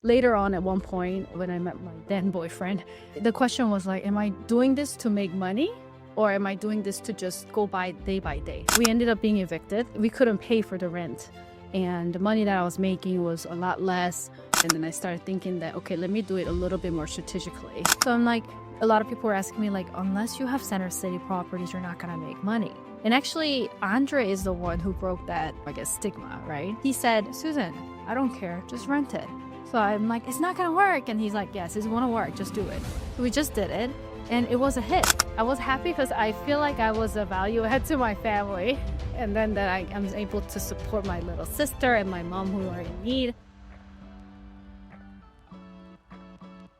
Later on, at one point, when I met my then boyfriend, the question was like, am I doing this to make money? Or am I doing this to just go by day? We ended up being evicted. We couldn't pay for the rent. And the money that I was making was a lot less. And then I started thinking that, okay, let me do it a little bit more strategically. So I'm like, a lot of people were asking me, like, unless you have center city properties, you're not gonna make money. And actually, Andre is the one who broke that, I guess, stigma, right? He said, Susan, I don't care, just rent it. So I'm like, it's not gonna work. And he's like, yes, it's gonna work, just do it. So we just did it. And it was a hit. I was happy because I feel like I was a value add to my family. And then that I was able to support my little sister and my mom who are in need.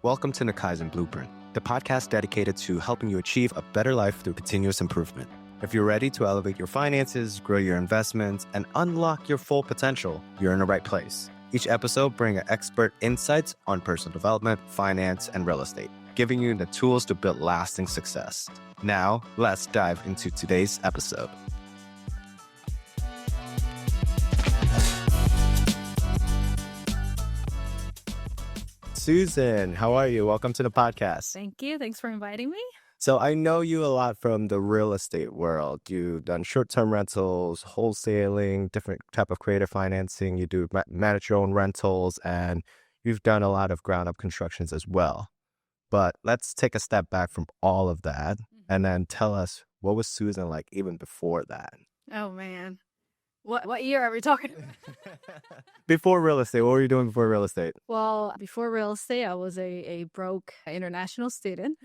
Welcome to the Kaizen Blueprint, the podcast dedicated to helping you achieve a better life through continuous improvement. If you're ready to elevate your finances, grow your investments, and unlock your full potential, you're in the right place. Each episode brings expert insights on personal development, finance, and real estate, giving you the tools to build lasting success. Now, let's dive into today's episode. Susan, how are you? Welcome to the podcast. Thank you. Thanks for inviting me. So I know you a lot from the real estate world. You've done short-term rentals, wholesaling, different type of creative financing. You do manage your own rentals, and you've done a lot of ground-up constructions as well. But let's take a step back from all of that and then tell us, what was Susan like even before that? Oh, man. What year are we talking about? Before real estate, what were you doing before real estate? Well, before real estate, I was a broke international student.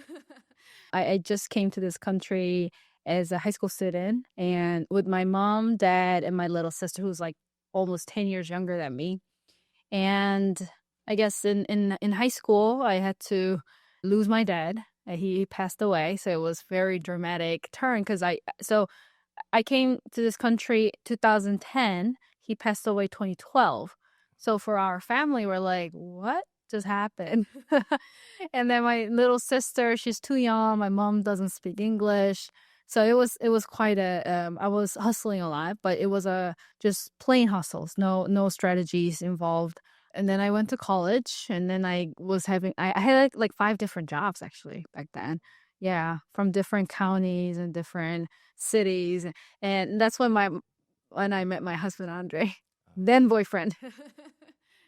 I just came to this country as a high school student, and with my mom, dad, and my little sister, who's like almost 10 years younger than me. And I guess in high school, I had to lose my dad. He passed away, so it was very dramatic turn because I came to this country 2010. He passed away 2012. So for our family, we're like, what just happened? And then my little sister, she's too young. My mom doesn't speak English. So it was quite I was hustling a lot, but it was just plain hustles, no strategies involved. And then I went to college, and then I had like 5 different jobs actually back then. Yeah, from different counties and different cities. And that's when I met my husband, Andre, then boyfriend.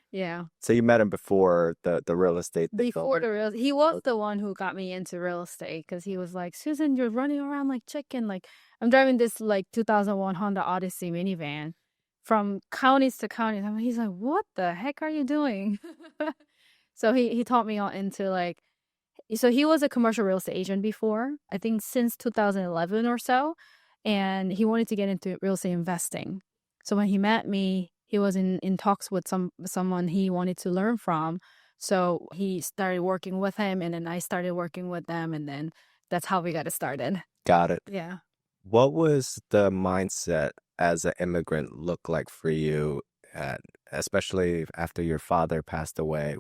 Yeah. So you met him before the real estate thing? He was the one who got me into real estate because he was like, Susan, you're running around like chicken. Like, I'm driving this like 2001 Honda Odyssey minivan from counties to counties. I mean, he's like, what the heck are you doing? So he taught me all into like, so he was a commercial real estate agent before, I think since 2011 or so. And he wanted to get into real estate investing. So when he met me, he was in talks with someone he wanted to learn from. So he started working with him, and then I started working with them, and then that's how we got it started. Got it. Yeah. What was the mindset as an immigrant look like for you, especially after your father passed away?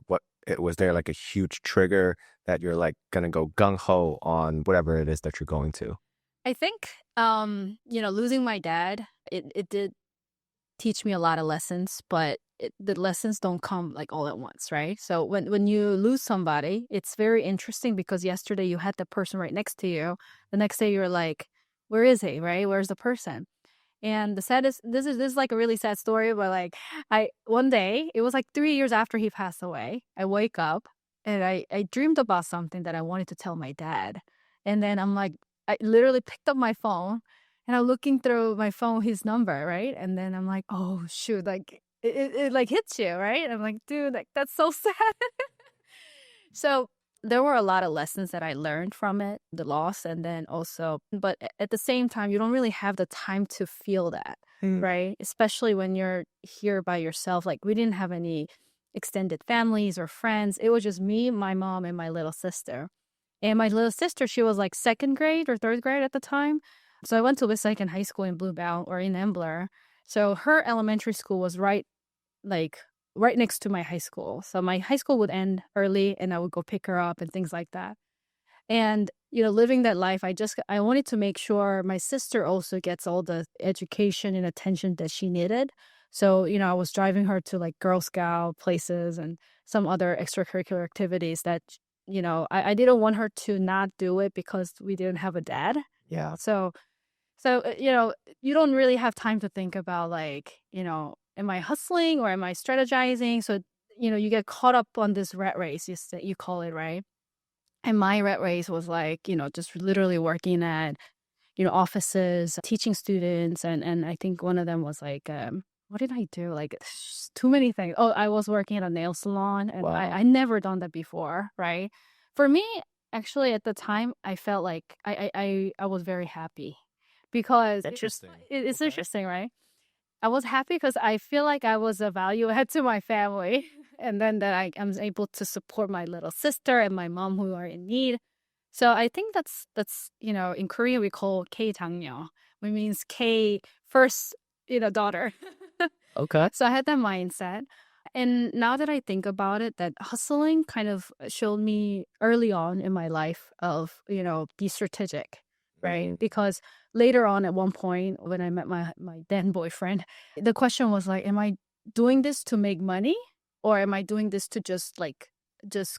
Was there like a huge trigger that you're like going to go gung-ho on whatever it is that you're going to? I think, losing my dad, it did teach me a lot of lessons, but the lessons don't come like all at once, right? So when you lose somebody, it's very interesting because yesterday you had the person right next to you. The next day you're like, where is he, right? Where's the person? And the saddest, this is like a really sad story, but like one day, it was like 3 years after he passed away, I wake up and I dreamed about something that I wanted to tell my dad. And then I'm like, I literally picked up my phone and I'm looking through my phone, his number, right? And then I'm like, oh shoot, like it like hits you, right? And I'm like, dude, like that's so sad. So there were a lot of lessons that I learned from it, the loss, and then also, but at the same time, you don't really have the time to feel that, right? Especially when you're here by yourself. Like we didn't have any extended families or friends. It was just me, my mom, and my little sister. And my little sister, she was like 2nd grade or 3rd grade at the time. So I went to Wesleyan High School in Blue Bell or in Embler. So her elementary school was right next to my high school. So my high school would end early and I would go pick her up and things like that. And, living that life, I wanted to make sure my sister also gets all the education and attention that she needed. So, I was driving her to like Girl Scout places and some other extracurricular activities that, I didn't want her to not do it because we didn't have a dad. Yeah. So, you don't really have time to think about like, am I hustling or am I strategizing? So, you get caught up on this rat race, you call it, right? And my rat race was like, just literally working at, offices, teaching students. And I think one of them was like, what did I do? Like too many things. Oh, I was working at a nail salon and I Wow. never done that before, right? For me, actually at the time, I felt like I was very happy because Interesting. it's Okay. interesting, right? I was happy because I feel like I was a value add to my family, and then that I'm able to support my little sister and my mom who are in need. So I think that's in Korean we call K 장녀, which means K first, daughter. Okay. So I had that mindset. And now that I think about it, that hustling kind of showed me early on in my life of, be strategic, right? Mhm. Because later on at one point when I met my then boyfriend, the question was like, am I doing this to make money or am I doing this to just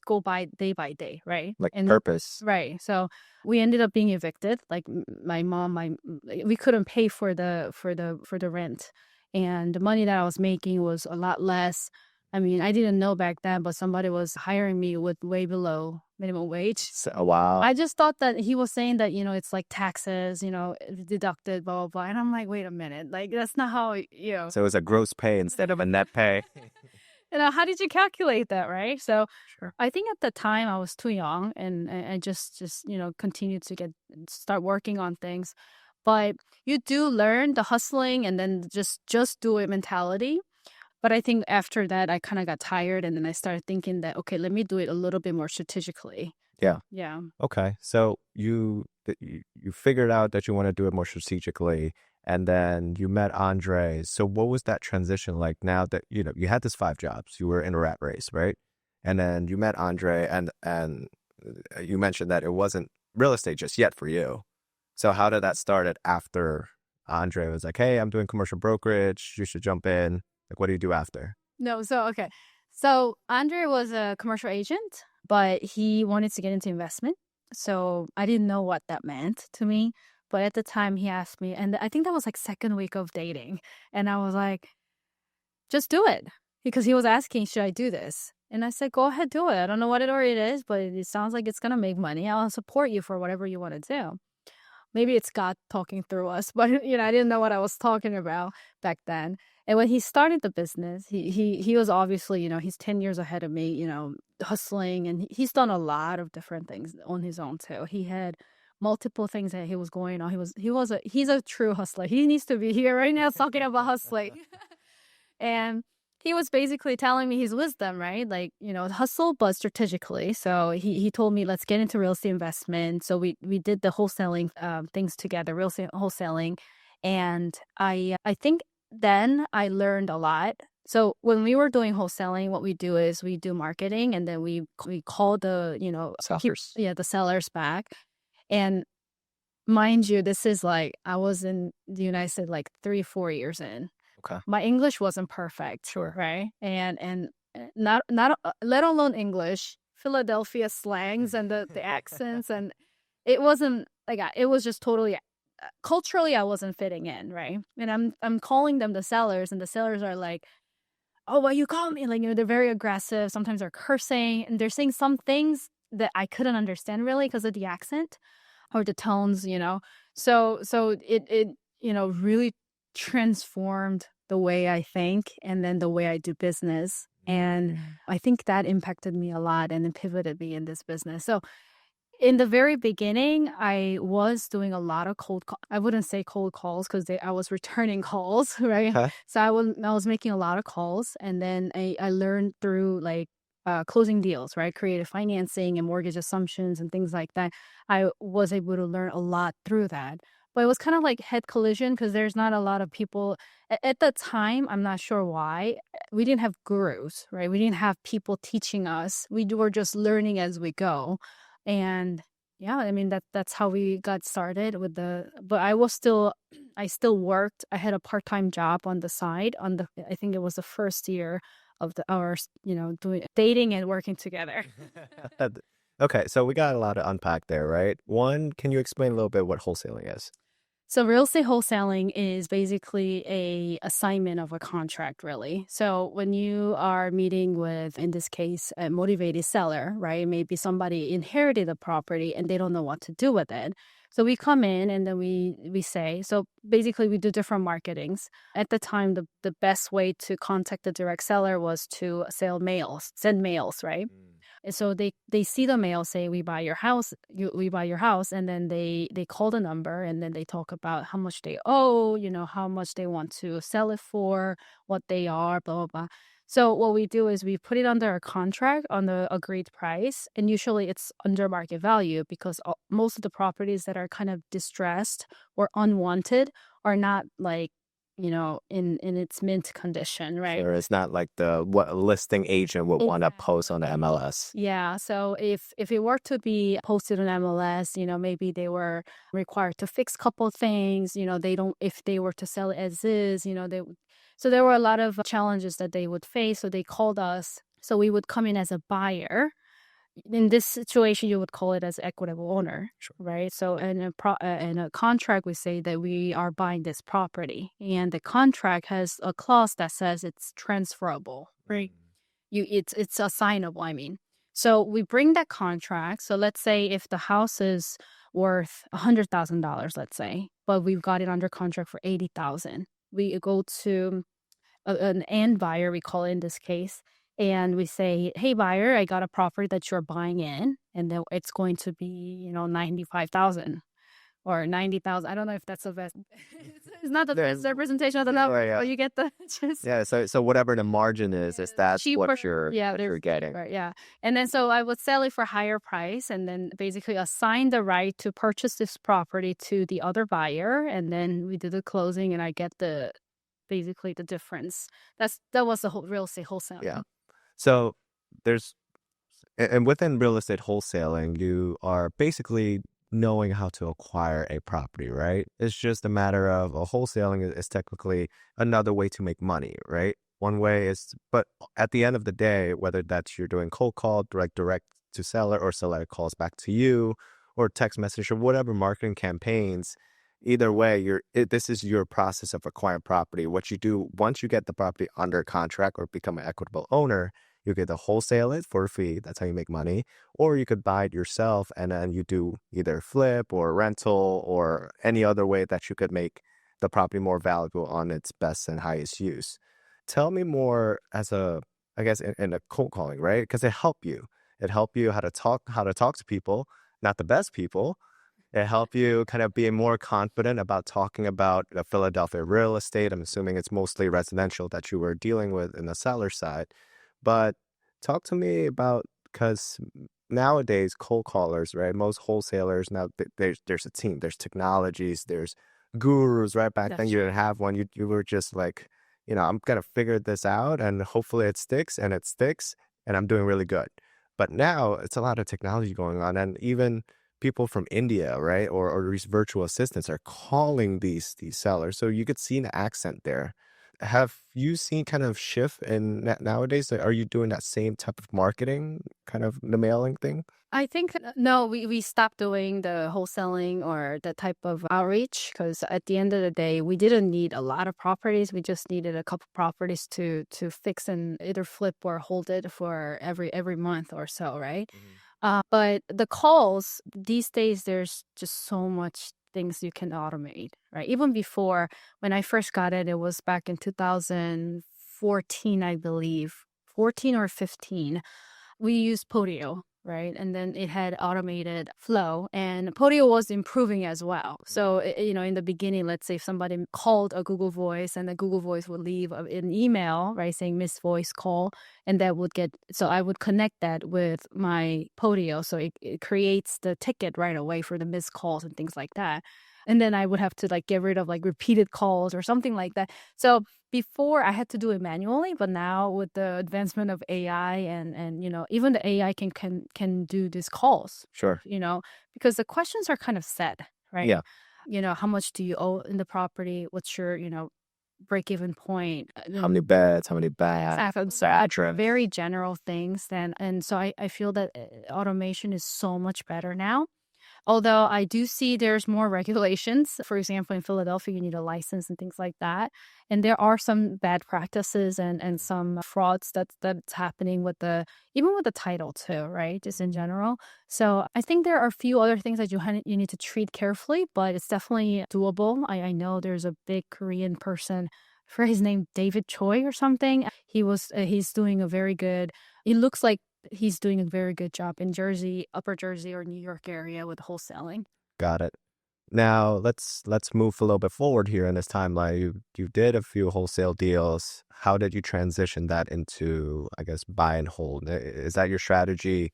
go by day, right? Like And purpose. right. So we ended up being evicted. Like my mom, we couldn't pay for the rent and the money that I was making was a lot less. I mean, I didn't know back then, but somebody was hiring me with way below minimum wage. So, wow. I just thought that he was saying that, it's like taxes, deducted, blah, blah, blah. And I'm like, wait a minute. Like, that's not how, So it was a gross pay instead of a net pay. how did you calculate that, right? So Sure. I think at the time I was too young and I just, continued to start working on things. But you do learn the hustling and then just do it mentality. But I think after that, I kind of got tired and then I started thinking that, okay, let me do it a little bit more strategically. Yeah. Yeah. Okay. So you figured out that you want to do it more strategically, and then you met Andre. So what was that transition like now that, you had this 5 jobs, you were in a rat race, right? And then you met Andre and you mentioned that it wasn't real estate just yet for you. So how did that start it after Andre was like, "Hey, I'm doing commercial brokerage. You should jump in." Like, what do you do after? No, so, okay. So Andre was a commercial agent, but he wanted to get into investment. So I didn't know what that meant to me. But at the time, he asked me, and I think that was like second week of dating. And I was like, just do it. Because he was asking, should I do this? And I said, go ahead, do it. I don't know what it is, but it sounds like it's going to make money. I'll support you for whatever you want to do. Maybe it's God talking through us, but I didn't know what I was talking about back then. And when he started the business, he was obviously, he's 10 years ahead of me, hustling, and he's done a lot of different things on his own too. He had multiple things that he was going on. He's a true hustler. He needs to be here right now talking about hustling. And he was basically telling me his wisdom, right? Like, hustle, but strategically. So he told me, let's get into real estate investment. So we did the wholesaling things together, real estate wholesaling. And I think then I learned a lot. So when we were doing wholesaling, what we do is we do marketing and then we call the, Sellers. the sellers back. And mind you, this is like, I was in the United States like 3, 4 years in. Okay. My English wasn't perfect, Sure. right? And not let alone English, Philadelphia slangs and the accents, and it wasn't like it was just totally culturally I wasn't fitting in, right? And I'm calling them the sellers, and the sellers are like, "Oh, why you call me?" Like, they're very aggressive. Sometimes they're cursing, and they're saying some things that I couldn't understand really because of the accent or the tones. So it really transformed the way I think and then the way I do business. And I think that impacted me a lot and then pivoted me in this business. So in the very beginning, I was doing a lot of I wouldn't say cold calls because I was returning calls, right? Okay. So I was making a lot of calls, and then I learned through like closing deals, right? Creative financing and mortgage assumptions and things like that. I was able to learn a lot through that. But it was kind of like head collision because there's not a lot of people at the time. I'm not sure why we didn't have gurus, right? We didn't have people teaching us. We were just learning as we go. And Yeah, I mean that's how we got started with but I was still I still worked. I had a part-time job on the side on the I think it was the first year of doing dating and working together. Okay, so we got a lot to unpack there, right? One, can you explain a little bit what wholesaling is? So real estate wholesaling is basically a assignment of a contract, really. So when you are meeting with, in this case, a motivated seller, right? Maybe somebody inherited a property and they don't know what to do with it. So we come in and then we say, so basically we do different marketings. At the time, the best way to contact the direct seller was to send mails, right? Mm. And so they see the mail say we buy your house, and then they call the number and then they talk about how much they owe, how much they want to sell it for, what they are, blah blah blah. So what we do is we put it under a contract on the agreed price, and usually it's under market value because most of the properties that are kind of distressed or unwanted are not like in its mint condition, right? Sure, it's not like the what a listing agent would want to post on the Exactly. MLS. Yeah, so if it were to be posted on MLS, maybe they were required to fix couple things, they don't if they were to sell it as is, so there were a lot of challenges that they would face, so they called us. So we would come in as a buyer. In this situation, you would call it as equitable owner, Sure. right? So in a contract, we say that we are buying this property, and the contract has a clause that says it's transferable, right? It's assignable, I mean. So we bring that contract. So let's say if the house is worth $100,000, let's say, but we've got it under contract for 80,000. We go to an end buyer, we call it in this case, and we say, "Hey buyer, I got a property that you're buying in, and then it's going to be, 95,000 or 90,000." I don't know if that's the best. It's not the best There's representation of the yeah, number, yeah. but you get the just Yeah, so whatever the margin is that's cheaper. what you're Yeah, what they're you're getting. cheaper, yeah. And then so I would sell it for higher price and then basically assign the right to purchase this property to the other buyer, and then we do the closing and I get basically the difference. That was the whole real estate Yeah. wholesaling. So there's and within real estate wholesaling, you are basically knowing how to acquire a property, right? It's just a matter of wholesaling is technically another way to make money, right? One way is, but at the end of the day, whether that's you're doing cold call, direct to seller, or seller calls back to you, or text message, or whatever marketing campaigns, either way, this is your process of acquiring property. What you do once you get the property under contract or become an equitable owner, you get to wholesale it for a fee. That's how you make money. Or you could buy it yourself and then you do either flip or rental or any other way that you could make the property more valuable on its best and highest use. Tell me more as I guess, in a cold calling, right? Because it helped you. It helped you how to talk to people, not the best people. It helped you kind of be more confident about talking about the Philadelphia real estate. I'm assuming it's mostly residential that you were dealing with in the seller side. But talk to me about, because nowadays cold callers, right? Most wholesalers now there's a team, there's technologies, there's gurus, right? Back then That's you didn't true. have one. You were just like, I'm gonna figure this out and hopefully it sticks and I'm doing really good. But now it's a lot of technology going on, and even people from India, right? Or these virtual assistants are calling these sellers. So you could see an accent there. Have you seen kind of shift in nowadays? Like, are you doing that same type of marketing, kind of the mailing thing? I think no, we stopped doing the wholesaling or the type of outreach because at the end of the day, we didn't need a lot of properties. We just needed a couple properties to fix and either flip or hold it for every month or so, right? Mhm. But the calls these days, there's just so much things you can automate, right? Even before when I first got it, it was back in 2014, I believe, 14 or 15. We used Podio, right? And then it had automated flow, and Podio was improving as well. So, in the beginning, let's say if somebody called a Google Voice and the Google Voice would leave an email, right, saying "Miss Voice call," and that would so I would connect that with my Podio. So it creates the ticket right away for the missed calls and things like that. And then I would have to like get rid of like repeated calls or something like that. So before I had to do it manually, but now with the advancement of AI and even the AI can do these calls, Sure. because the questions are kind of set, right? Yeah. How much do you owe in the property? What's your, break even point? How many beds? How many baths? Exactly. Et So cetera. very general things then. And so I feel that automation is so much better now. Although I do see there's more regulations. For example, in Philadelphia, you need a license and things like that. And there are some bad practices and some frauds that's happening with even with the title too, right? Just in general. So I think there are a few other things that you need to treat carefully, but it's definitely doable. I know there's a big Korean person for his name, David Choi or something. He's doing a very good, it looks like he's doing a very good job in Jersey, Upper Jersey or New York area with wholesaling. Got it. Now let's move a little bit forward here in this timeline. You did a few wholesale deals. How did you transition that into, I guess, buy and hold? Is that your strategy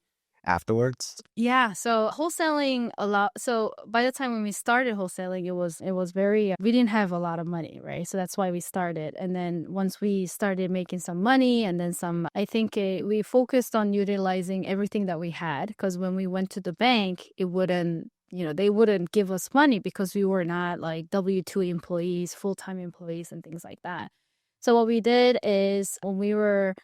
afterwards? Yeah, so wholesaling a lot. So by the time when we started wholesaling, it was very we didn't have a lot of money, right? So that's why we started. And then once we started making some money and then some, I think we focused on utilizing everything that we had because when we went to the bank, it wouldn't. They wouldn't give us money because we were not like W-2 employees, full-time employees, and things like that. So what we did is when we were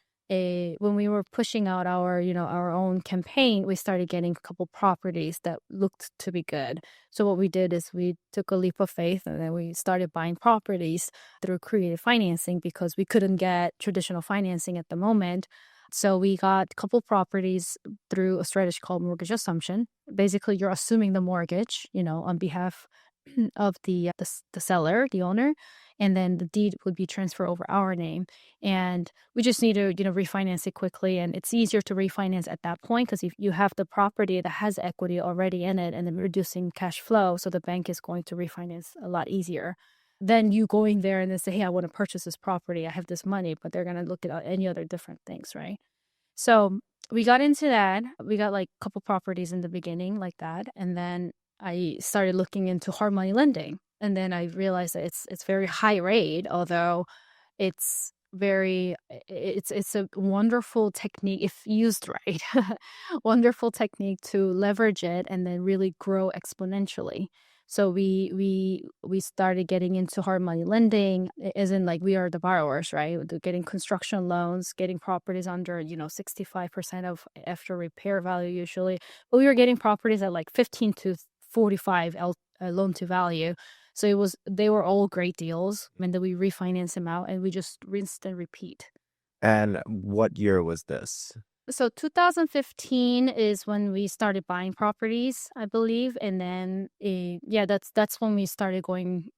pushing out our own campaign, we started getting a couple properties that looked to be good. So what we did is we took a leap of faith and then we started buying properties through creative financing because we couldn't get traditional financing at the moment. So we got a couple properties through a strategy called mortgage assumption. Basically, you're assuming the mortgage, on behalf of the seller, the owner, and then the deed would be transferred over our name. And we just need to, refinance it quickly. And it's easier to refinance at that point because if you have the property that has equity already in it and then reducing cash flow, so the bank is going to refinance a lot easier than you going there and then say, hey, I want to purchase this property. I have this money, but they're going to look at any other different things, right? So we got into that. We got like a couple properties in the beginning like that. And then I started looking into hard money lending. And then I realized that it's very high rate, although it's it's a wonderful technique if used right. Wonderful technique to leverage it and then really grow exponentially. So we started getting into hard money lending, as in like we are the borrowers, right? Getting construction loans, getting properties under 65% of after repair value usually, but we were getting properties at like 15 to 45 loan to value. So they were all great deals, and then we refinance them out, and we just rinse and repeat. And what year was this? So 2015 is when we started buying properties, I believe, and then yeah, that's when we started going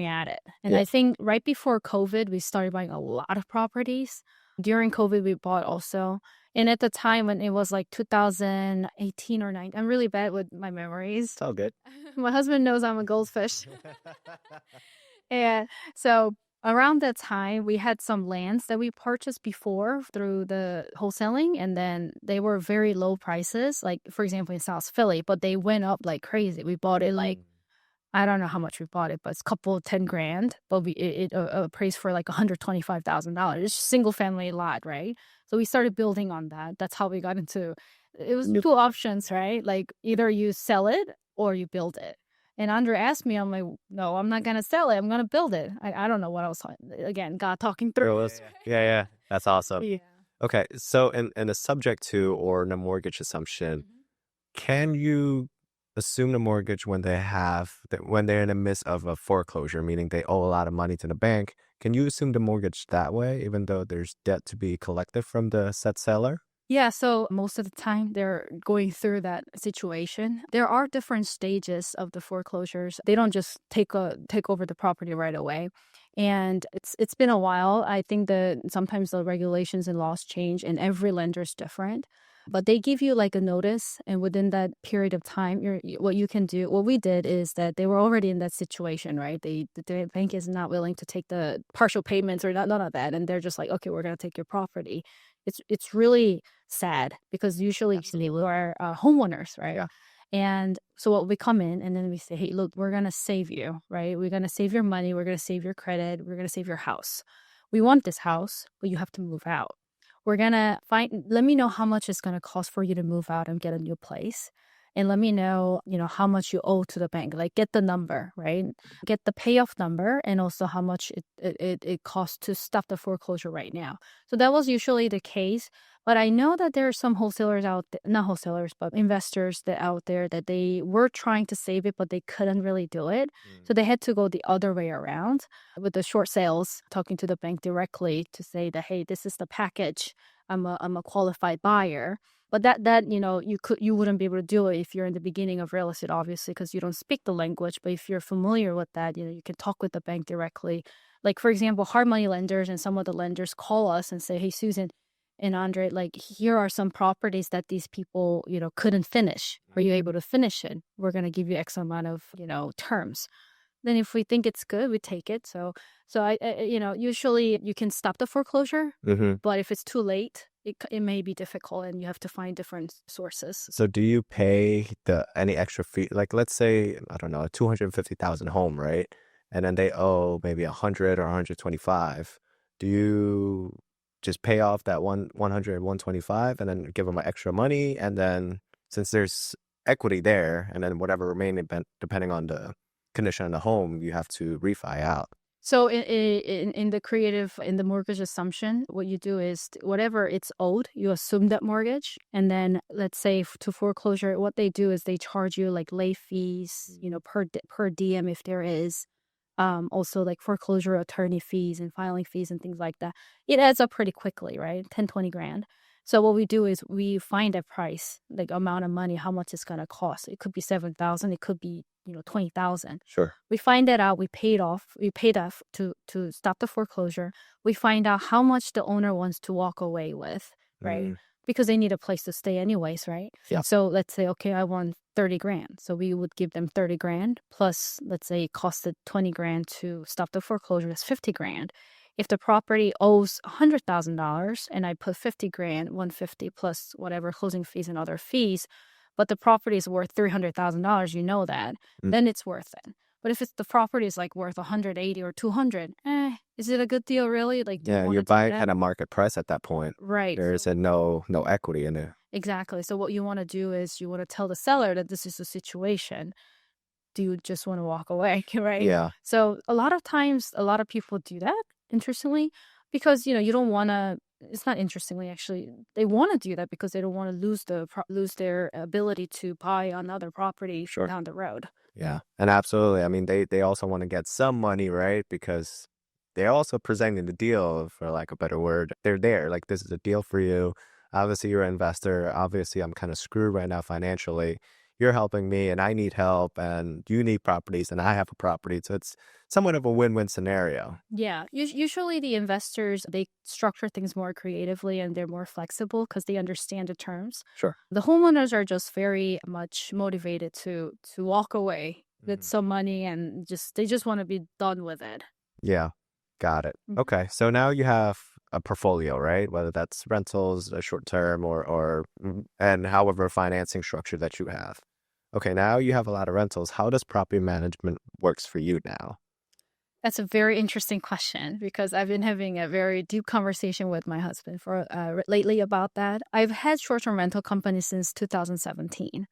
at it. And Yeah. I think right before COVID, we started buying a lot of properties. During COVID, we bought also. And at the time when it was like 2018 or 19, I'm really bad with my memories. It's all good. My husband knows I'm a goldfish. And so around that time, we had some lands that we purchased before through the wholesaling, and then they were very low prices, like for example in South Philly, but they went up like crazy. We bought it like I don't know how much we bought it, but it's a couple 10 grand, but it appraised for like $125,000. It's a single family lot, right? So we started building on that. That's how we got into it was two options, right? Like either you sell it or you build it. And Andre asked me, I'm like, no, I'm not gonna sell it. I'm gonna build it. I don't know what else. Again, God talking through. Yeah. That's awesome. Yeah. Okay, so in the subject to or in a mortgage assumption, can you assume the mortgage when when they're in the midst of a foreclosure, meaning they owe a lot of money to the bank? Can you assume the mortgage that way, even though there's debt to be collected from the said seller? Yeah, so most of the time they're going through that situation. There are different stages of the foreclosures. They don't just take over the property right away. And it's been a while. I think that sometimes the regulations and laws change and every lender is different. But they give you like a notice, and within that period of time, what you can do. What we did is that they were already in that situation, right? The bank is not willing to take the partial payments or none of that, and they're just like, okay, we're gonna take your property. It's really sad because usually we are homeowners, right? Yeah. And so what we come in and then we say, hey, look, we're going to save you, right? We're going to save your money. We're going to save your credit. We're going to save your house. We want this house, but you have to move out. We're going to let me know how much it's going to cost for you to move out and get a new place. And let me know, how much you owe to the bank. Like get the number, right? Get the payoff number and also how much it costs to stop the foreclosure right now. So that was usually the case. But I know that there are some wholesalers out there, not wholesalers, but investors that out there that they were trying to save it, but they couldn't really do it. Mm. So they had to go the other way around with the short sales, talking to the bank directly to say that, hey, this is the package. I'm a qualified buyer. But that you wouldn't be able to do it if you're in the beginning of real estate, obviously, because you don't speak the language. But if you're familiar with that, you can talk with the bank directly. Like, for example, hard money lenders and some of the lenders call us and say, hey, Susan and Andre, like, here are some properties that these people, couldn't finish. Are you able to finish it? We're going to give you X amount of, terms. Then if we think it's good, we take it. So usually you can stop the foreclosure, Mm-hmm. but if it's too late, it may be difficult and you have to find different sources. So do you pay any extra fee? Like, let's say, I don't know, a 250,000 home, right? And then they owe maybe 100 or 125. Do you just pay off that 100, 125 and then give them extra money? And then since there's equity there, and then whatever remaining, depending on the condition of the home, you have to refi out. So in the mortgage assumption, what you do is whatever it's owed, you assume that mortgage, and then let's say to foreclosure, what they do is they charge you like late fees, per diem if there is, also like foreclosure attorney fees and filing fees and things like that. It adds up pretty quickly, right? 10, 20 grand. So what we do is we find a price, like amount of money, how much it's gonna cost. It could be 7,000, it could be 20,000. Sure. We find that out. We paid off to stop the foreclosure. We find out how much the owner wants to walk away with, right? Mm. Because they need a place to stay anyways, right? Yeah. So let's say, okay, I want 30 grand. So we would give them 30 grand plus, let's say it costed 20 grand to stop the foreclosure. That's 50 grand. If the property owes $100,000 and I put 50 grand, 150 plus whatever closing fees and other fees, but the property is worth $300,000, that, then it's worth it. But if the property is like worth 180 or 200, is it a good deal really? Like, do you Yeah, want you're to do buying that? at a market price at that point. Right. There is no equity in it. Exactly. So what you want to do is you want to tell the seller that this is the situation. Do you just want to walk away, right? Yeah. So a lot of times, a lot of people do that, interestingly, because, you don't want to, it's not interestingly, actually, they want to do that because they don't want to lose their ability to buy another property Sure. down the road. Yeah. And absolutely. I mean, they also want to get some money, right? Because they're also presenting the deal, for lack of a better word. They're there. Like, this is a deal for you. Obviously, you're an investor. Obviously, I'm kind of screwed right now financially. You're helping me and I need help, and you need properties and I have a property. So it's somewhat of a win-win scenario. Yeah, usually the investors, they structure things more creatively and they're more flexible because they understand the terms. Sure. The homeowners are just very much motivated to walk away with Mhm. some money and they just want to be done with it. Yeah. Got it. Mhm. Okay. So now you have a portfolio, right? Whether that's rentals, a short term, and however financing structure that you have. Okay. Now you have a lot of rentals. How does property management works for you now? That's a very interesting question because I've been having a very deep conversation with my husband for lately about that. I've had short-term rental companies since 2017.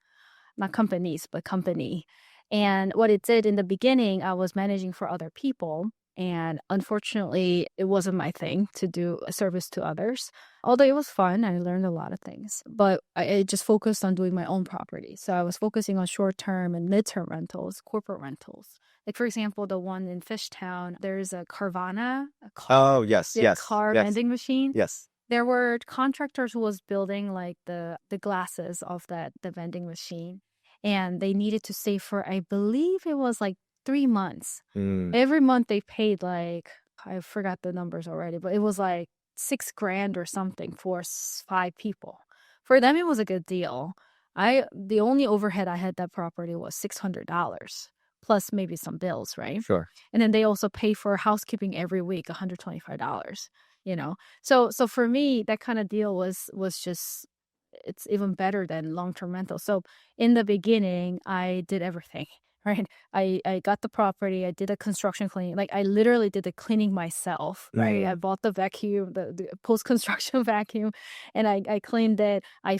Not companies, but company. And what it did in the beginning, I was managing for other people. And unfortunately, it wasn't my thing to do a service to others. Although it was fun, I learned a lot of things. But I just focused on doing my own property. So I was focusing on short term and mid term rentals, corporate rentals. Like, for example, the one in Fishtown, there's a Carvana, Oh, yes, the yes, car yes, vending machine. yes. There were contractors who was building like the glasses of the vending machine, and they needed to save for, I believe it was like 3 months. Mm, Every month they paid like, I forgot the numbers already, but it was like 6 grand or something for 5 people. For them, it was a good deal. The only overhead I had that property was $600 plus maybe some bills, right? sure. And then they also pay for housekeeping every week, $125. You know, so for me, that kind of deal was just it's even better than long-term rental. So in the beginning, I did everything, right? I got the property, I did a construction cleaning. Like I literally did the cleaning myself, right? I bought the vacuum, the post-construction vacuum, and I cleaned it. I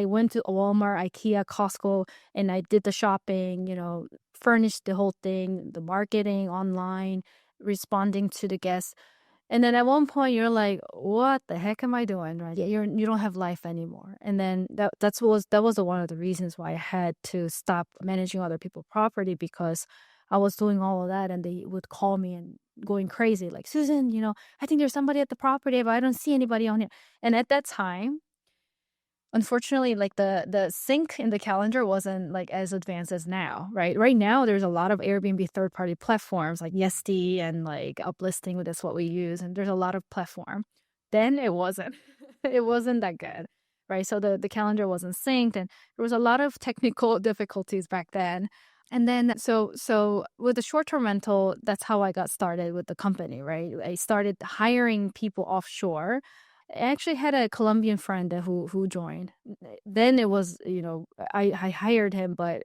went to Walmart, IKEA, Costco, and I did the shopping, furnished the whole thing, the marketing online, responding to the guests. And then at one point you're like, what the heck am I doing? Right? Yeah, you don't have life anymore. And then that was one of the reasons why I had to stop managing other people's property, because I was doing all of that and they would call me and going crazy, like, Susan, I think there's somebody at the property, but I don't see anybody on it. And at that time, unfortunately, like the sync in the calendar wasn't like as advanced as now, right? Right now, there's a lot of Airbnb third-party platforms like Yesty and like Uplisting. That's what we use, and there's a lot of platform. Then it wasn't, it wasn't that good, right? So the calendar wasn't synced, and there was a lot of technical difficulties back then. And then so with the short-term rental, that's how I got started with the company, right? I started hiring people offshore. I actually had a Colombian friend who joined. Then it was, I hired him, but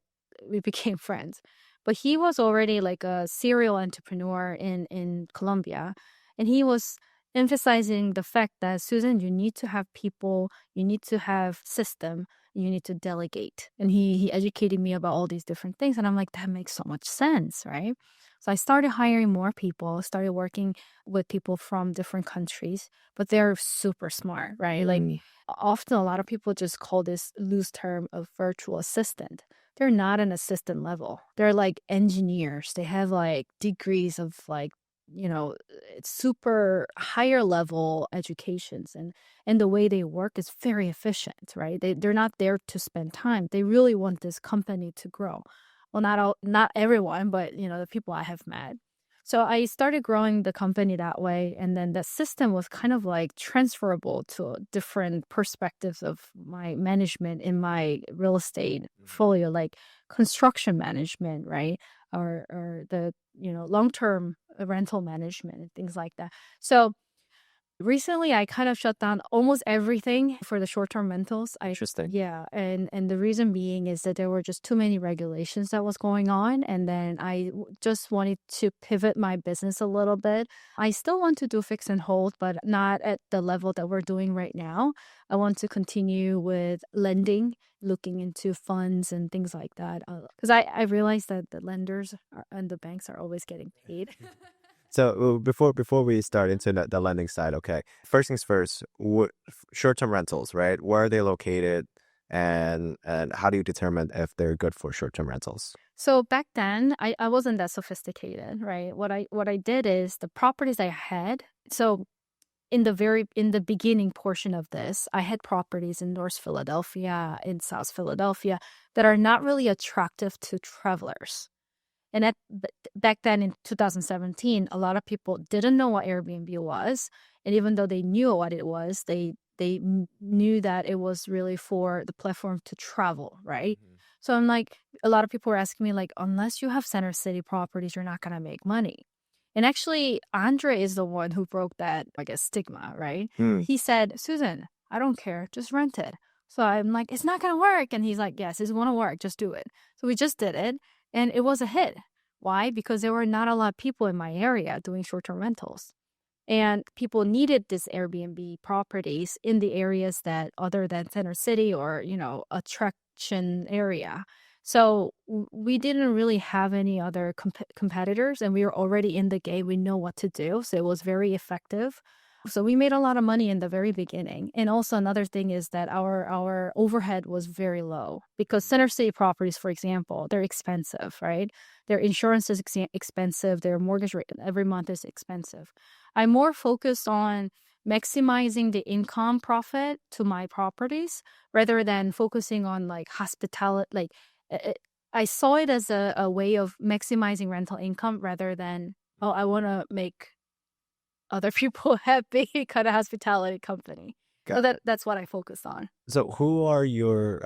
we became friends. But he was already like a serial entrepreneur in Colombia, and he was emphasizing the fact that, Susan, you need to have people, you need to have system, you need to delegate. And he educated me about all these different things, and I'm like, that makes so much sense, right? So I started hiring more people, started working with people from different countries, but they're super smart, right? Like often a lot of people just call this loose term of virtual assistant. They're not an assistant level. They're like engineers. They have like degrees of like, it's super higher level educations, and the way they work is very efficient, right? They're not there to spend time. They really want this company to grow. Well, not everyone, but the people I have met. So I started growing the company that way, and then the system was kind of like transferable to different perspectives of my management in my real estate portfolio, like construction management, right? Or the long-term rental management and things like that. So recently, I kind of shut down almost everything for the short-term rentals. Interesting. Yeah, and the reason being is that there were just too many regulations that was going on, and then just wanted to pivot my business a little bit. I still want to do fix and hold, but not at the level that we're doing right now. I want to continue with lending, looking into funds and things like that, because I realized that the lenders and the banks are always getting paid. So before we start into the lending side, okay. First things first, short-term rentals, right? Where are they located, and how do you determine if they're good for short-term rentals? So back then, I wasn't that sophisticated, right? What I did is the properties I had. So in the beginning portion of this, I had properties in North Philadelphia, in South Philadelphia, that are not really attractive to travelers. And back then in 2017, a lot of people didn't know what Airbnb was. And even though they knew what it was, they knew that it was really for the platform to travel, right? So I'm like, a lot of people were asking me like, unless you have center city properties, you're not going to make money. And actually, Andre is the one who broke that, I guess, stigma, right? He said, Susan, I don't care, just rent it. So I'm like, it's not going to work. And he's like, yes, it's going to work, just do it. So we just did it. And it was a hit. Why? Because there were not a lot of people in my area doing short-term rentals. And people needed this Airbnb properties in the areas that other than center city or, attraction area. So we didn't really have any other competitors, and we were already in the game. We know what to do. So it was very effective. So we made a lot of money in the very beginning. And also another thing is that our overhead was very low, because center city properties, for example, they're expensive, right? Their insurance is expensive. Their mortgage rate every month is expensive. I'm more focused on maximizing the income profit to my properties rather than focusing on like hospitality. Like I saw it as a way of maximizing rental income rather than, oh, I want to make other people happy kind of hospitality company. So that's what I focused on. So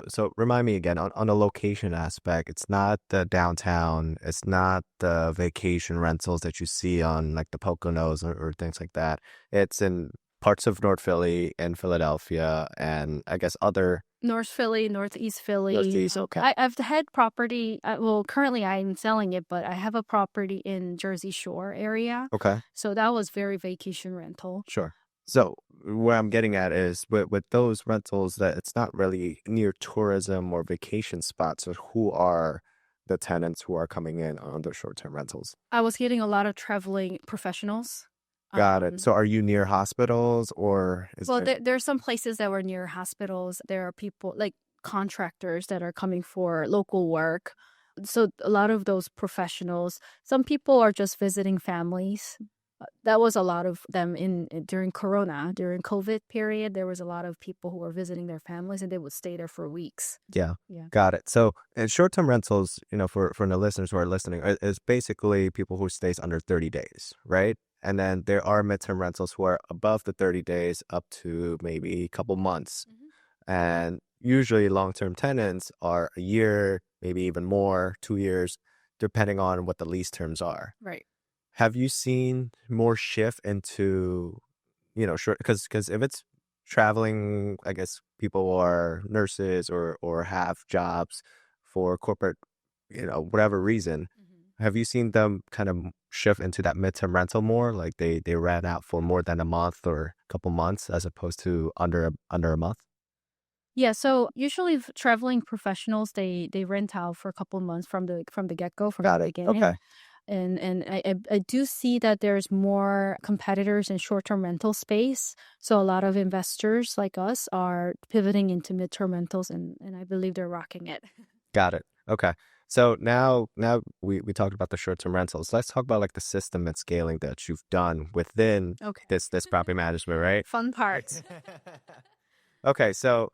so remind me again on the location aspect, it's not the downtown, it's not the vacation rentals that you see on like the Poconos or things like that. It's in parts of North Philly and Philadelphia and I guess other North Philly, Northeast Philly. Northeast, okay. I've had property. Well, currently I'm selling it, but I have a property in Jersey Shore area. Okay. So that was very vacation rental. Sure. So where I'm getting at is with those rentals that it's not really near tourism or vacation spots. So who are the tenants who are coming in on the short-term rentals? I was getting a lot of traveling professionals. Got it. Um, So are you near hospitals or is well, it there are some places that were near hospitals. There are people like contractors that are coming for local work. So a lot of those professionals, some people are just visiting families. That was a lot of them during Corona, during COVID period. There was a lot of people who were visiting their families and they would stay there for weeks. yeah. Yeah. Got it. So and short-term rentals, for the listeners who are listening, is basically people who stays under 30 days, right? And then there are midterm rentals who are above the 30 days up to maybe a couple months. And usually long-term tenants are a year, maybe even more, 2 years, depending on what the lease terms are. Right. Have you seen more shift into, short, because if it's traveling, I guess people are nurses or have jobs for corporate, whatever reason. Have you seen them kind of shift into that midterm rental more? Like they ran out for more than a month or a couple months as opposed to under a month? Yeah, so usually traveling professionals they rent out for a couple months from the get-go, from Got the it. beginning. Okay. And I do see that there's more competitors in short-term rental space. So a lot of investors like us are pivoting into midterm rentals and I believe they're rocking it. Got it. Okay. So now we talked about the short-term rentals. Let's talk about like the system and scaling that you've done within Okay. this property management, right? Fun parts. Okay, so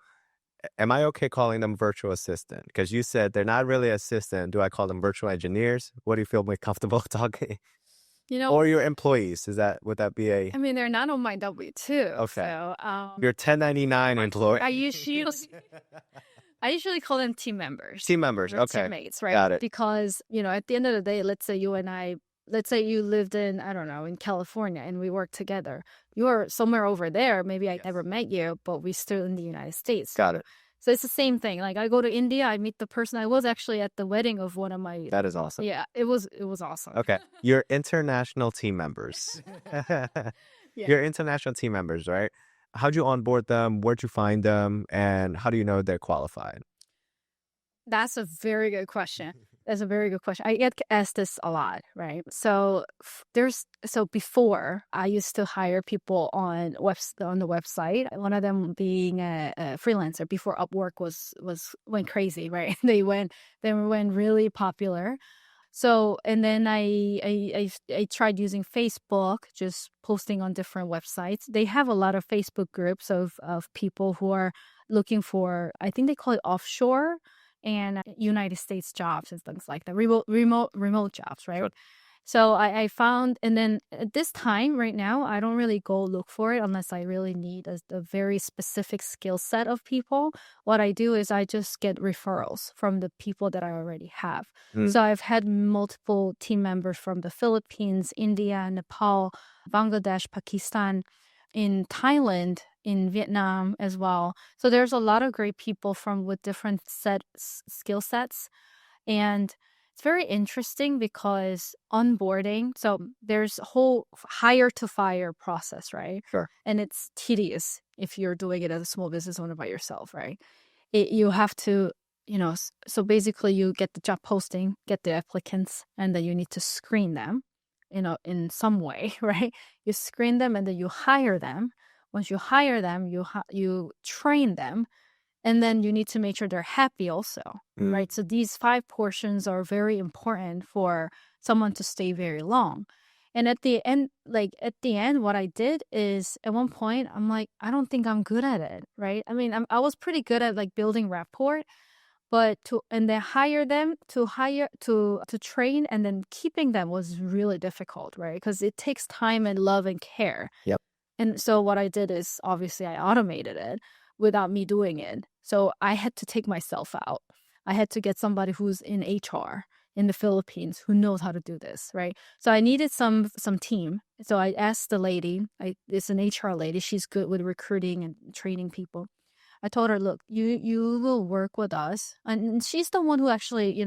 am I okay calling them virtual assistant? Because you said they're not really assistant. Do I call them virtual engineers? What do you feel more comfortable talking? You know, Or your employees? Would that be a I mean, they're not on my W-2. okay? So Your 1099 employee. I usually call them team members. Team members. Or Okay. teammates, right? Got it. Because, at the end of the day, let's say you and I, let's say you lived in, I don't know, in California and we worked together. You're somewhere over there. Maybe I never met you, but we still in the United States. Got it. So it's the same thing. Like I go to India, I meet the person. I was actually at the wedding of one of my. That is awesome. Yeah, it was awesome. Okay. Your international team members. Yeah. Your international team members, right? How'd you onboard them? Where'd you find them? And how do you know they're qualified? That's a very good question. That's a very good question. I get asked this a lot, right? So before I used to hire people on the website. One of them being a freelancer before Upwork went crazy, right? They went really popular. So and then I tried using Facebook, just posting on different websites. They have a lot of Facebook groups of people who are looking for, I think they call it offshore and United States jobs and things like that, remote jobs, right? Sure. So I found, and then at this time right now, I don't really go look for it unless I really need a very specific skill set of people. What I do is I just get referrals from the people that I already have. Mm. So I've had multiple team members from the Philippines, India, Nepal, Bangladesh, Pakistan, in Thailand, in Vietnam as well. So there's a lot of great people with different skill sets. And it's very interesting because onboarding, so there's a whole hire to fire process, right? Sure. And it's tedious if you're doing it as a small business owner by yourself, right? You have to, so basically you get the job posting, get the applicants, and then you need to screen them, in some way, right? You screen them and then you hire them. Once you hire them, you train them, and then you need to make sure they're happy also, right? So these 5 portions are very important for someone to stay very long. And at the end, what I did is at one point, I'm like, I don't think I'm good at it, right? I mean, I was pretty good at like building rapport, but and then to train and then keeping them was really difficult, right? Because it takes time and love and care. Yep. And so what I did is obviously I automated it without me doing it. So I had to take myself out. I had to get somebody who's in HR in the Philippines who knows how to do this, right? So I needed some team. So I asked the lady, it's an HR lady, she's good with recruiting and training people. I told her, look, you will work with us. And she's the one who actually,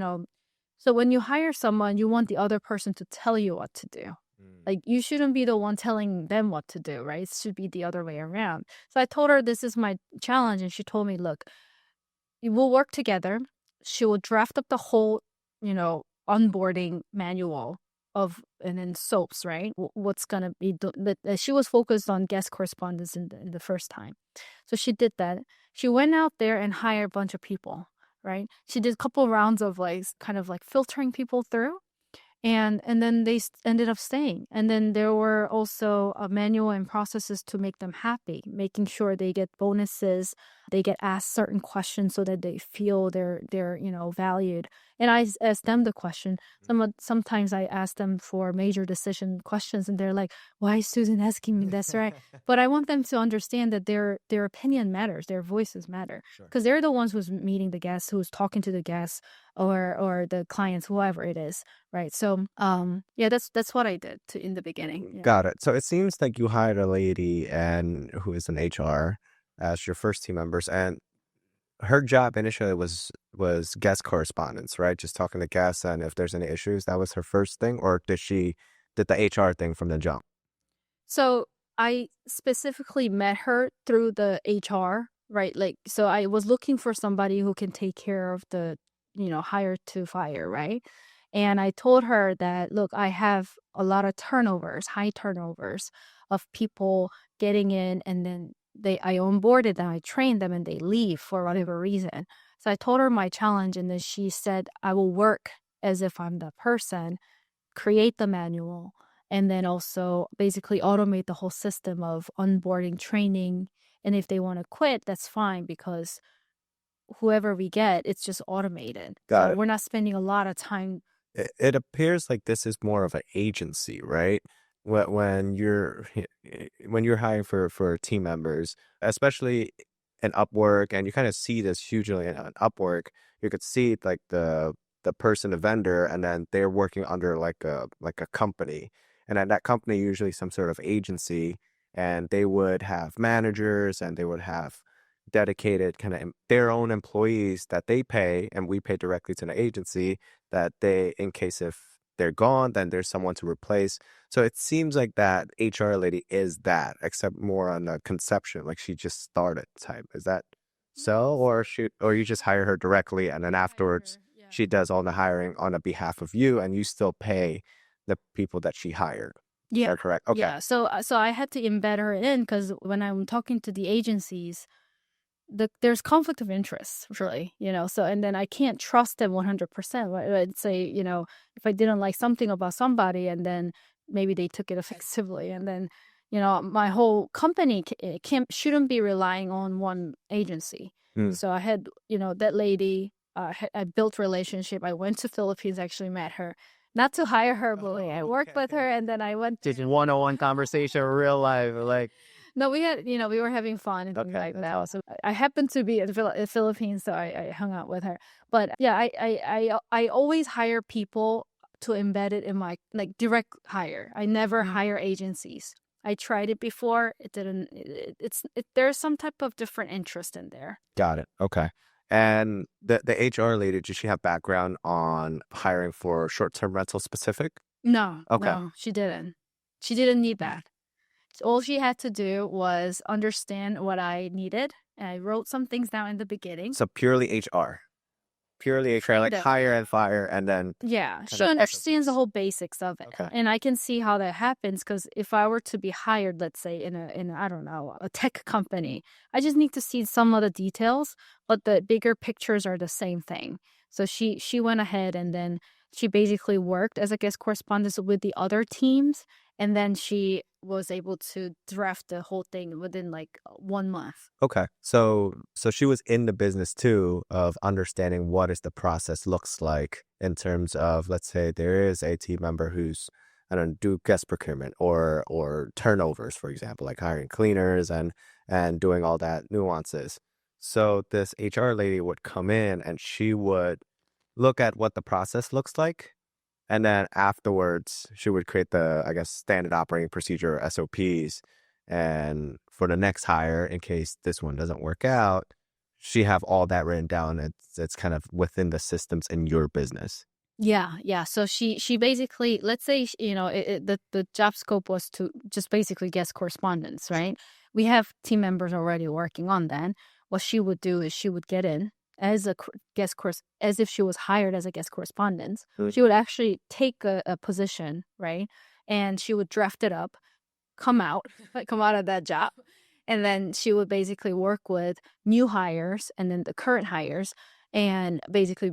so when you hire someone, you want the other person to tell you what to do. Mm. Like you shouldn't be the one telling them what to do, right? It should be the other way around. So I told her this is my challenge, and she told me, look, we'll work together. She will draft up the whole, onboarding manual of and then soaps, right? What's gonna be she was focused on guest correspondence in the first time, so she did that. She went out there and hired a bunch of people, right? She did a couple rounds of like kind of like filtering people through, and then they ended up staying. And then there were also a manual and processes to make them happy, making sure they get bonuses, they get asked certain questions so that they feel they're valued. And I asked them the question. Sometimes I ask them for major decision questions, and they're like, "Why is Susan asking me this?" Right? But I want them to understand that their opinion matters, their voices matter, Sure. because they're the ones who's meeting the guests, who's talking to the guests, or the clients, whoever it is. Right. So, yeah, that's what I did in the beginning. Yeah. Got it. So it seems like you hired a lady and who is an HR as your first team members, and her job initially was guest correspondence, right? Just talking to guests, and if there's any issues, that was her first thing, or did the HR thing from the jump? So I specifically met her through the HR, right? Like, so I was looking for somebody who can take care of the, hire to fire, right? And I told her that, look, I have a lot of turnovers, high turnovers of people getting in, and then I onboarded them, I trained them, and they leave for whatever reason. So I told her my challenge, and then she said, I will work as if I'm the person, create the manual, and then also basically automate the whole system of onboarding, training. And if they want to quit, that's fine, because whoever we get, it's just automated. Got So it. we're not spending a lot of time. It appears like this is more of an agency, right? When you're when you're hiring for team members, especially in Upwork, and you kind of see this hugely in Upwork, you could see like the person, the vendor, and then they're working under like a company, and then that company usually some sort of agency, and they would have managers and they would have dedicated kind of their own employees that they pay, and we pay directly to the agency that they, in case if they're gone, then there's someone to replace. So it seems like that HR lady is that, except more on the conception, like she just started type. Is that so, or you just hire her directly, and then I hired afterwards her. Yeah. she does all the hiring on the behalf of you, and you still pay the people that she hired. Is Yeah. that correct? Okay. Yeah. So I had to embed her in, because when I'm talking to the agencies, there's conflict of interest, really, so, and then I can't trust them 100%. I'd say, if I didn't like something about somebody, and then maybe they took it offensively, and then, my whole company shouldn't be relying on one agency. Hmm. So I had, that lady, I built relationship. I went to Philippines, actually met her, not to hire her, but like, I worked with her, and then I went Just there. one-on-one conversation, real life, like No, we had, we were having fun and things okay, like that's that. awesome. Also, I happened to be in the Philippines, so I hung out with her. But yeah, I always hire people to embed it in my, like, direct hire. I never hire agencies. I tried it before. It didn't. There's some type of different interest in there. Got it. Okay. And the HR lady, does she have background on hiring for short-term rental specific? No, Okay. no, she didn't. She didn't need that. All she had to do was understand what I needed. And I wrote some things down in the beginning. So purely HR. Purely HR, like Kind of. hire and fire, and then Yeah, kind she of understands the SOPs. whole basics of it. Okay. And I can see how that happens, because if I were to be hired, let's say in I don't know, a tech company, I just need to see some of the details, but the bigger pictures are the same thing. So she went ahead, and then she basically worked as a guest correspondent with the other teams, and then she was able to draft the whole thing within like 1 month. Okay. So she was in the business too of understanding what is the process looks like in terms of, let's say there is a team member who's, I don't know, do guest procurement or turnovers, for example, like hiring cleaners and doing all that nuances. So this HR lady would come in and she would look at what the process looks like. And then afterwards, she would create the, I guess, standard operating procedure, SOPs. And for the next hire, in case this one doesn't work out, she have all that written down. It's kind of within the systems in your business. Yeah, yeah. So she basically, let's say, the job scope was to just basically guest correspondence, right? We have team members already working on that. What she would do is she would get in as a guest course, as if she was hired as a guest correspondent. She would actually take a position, right? And she would draft it up, come out, come out of that job. And then she would basically work with new hires and then the current hires and basically,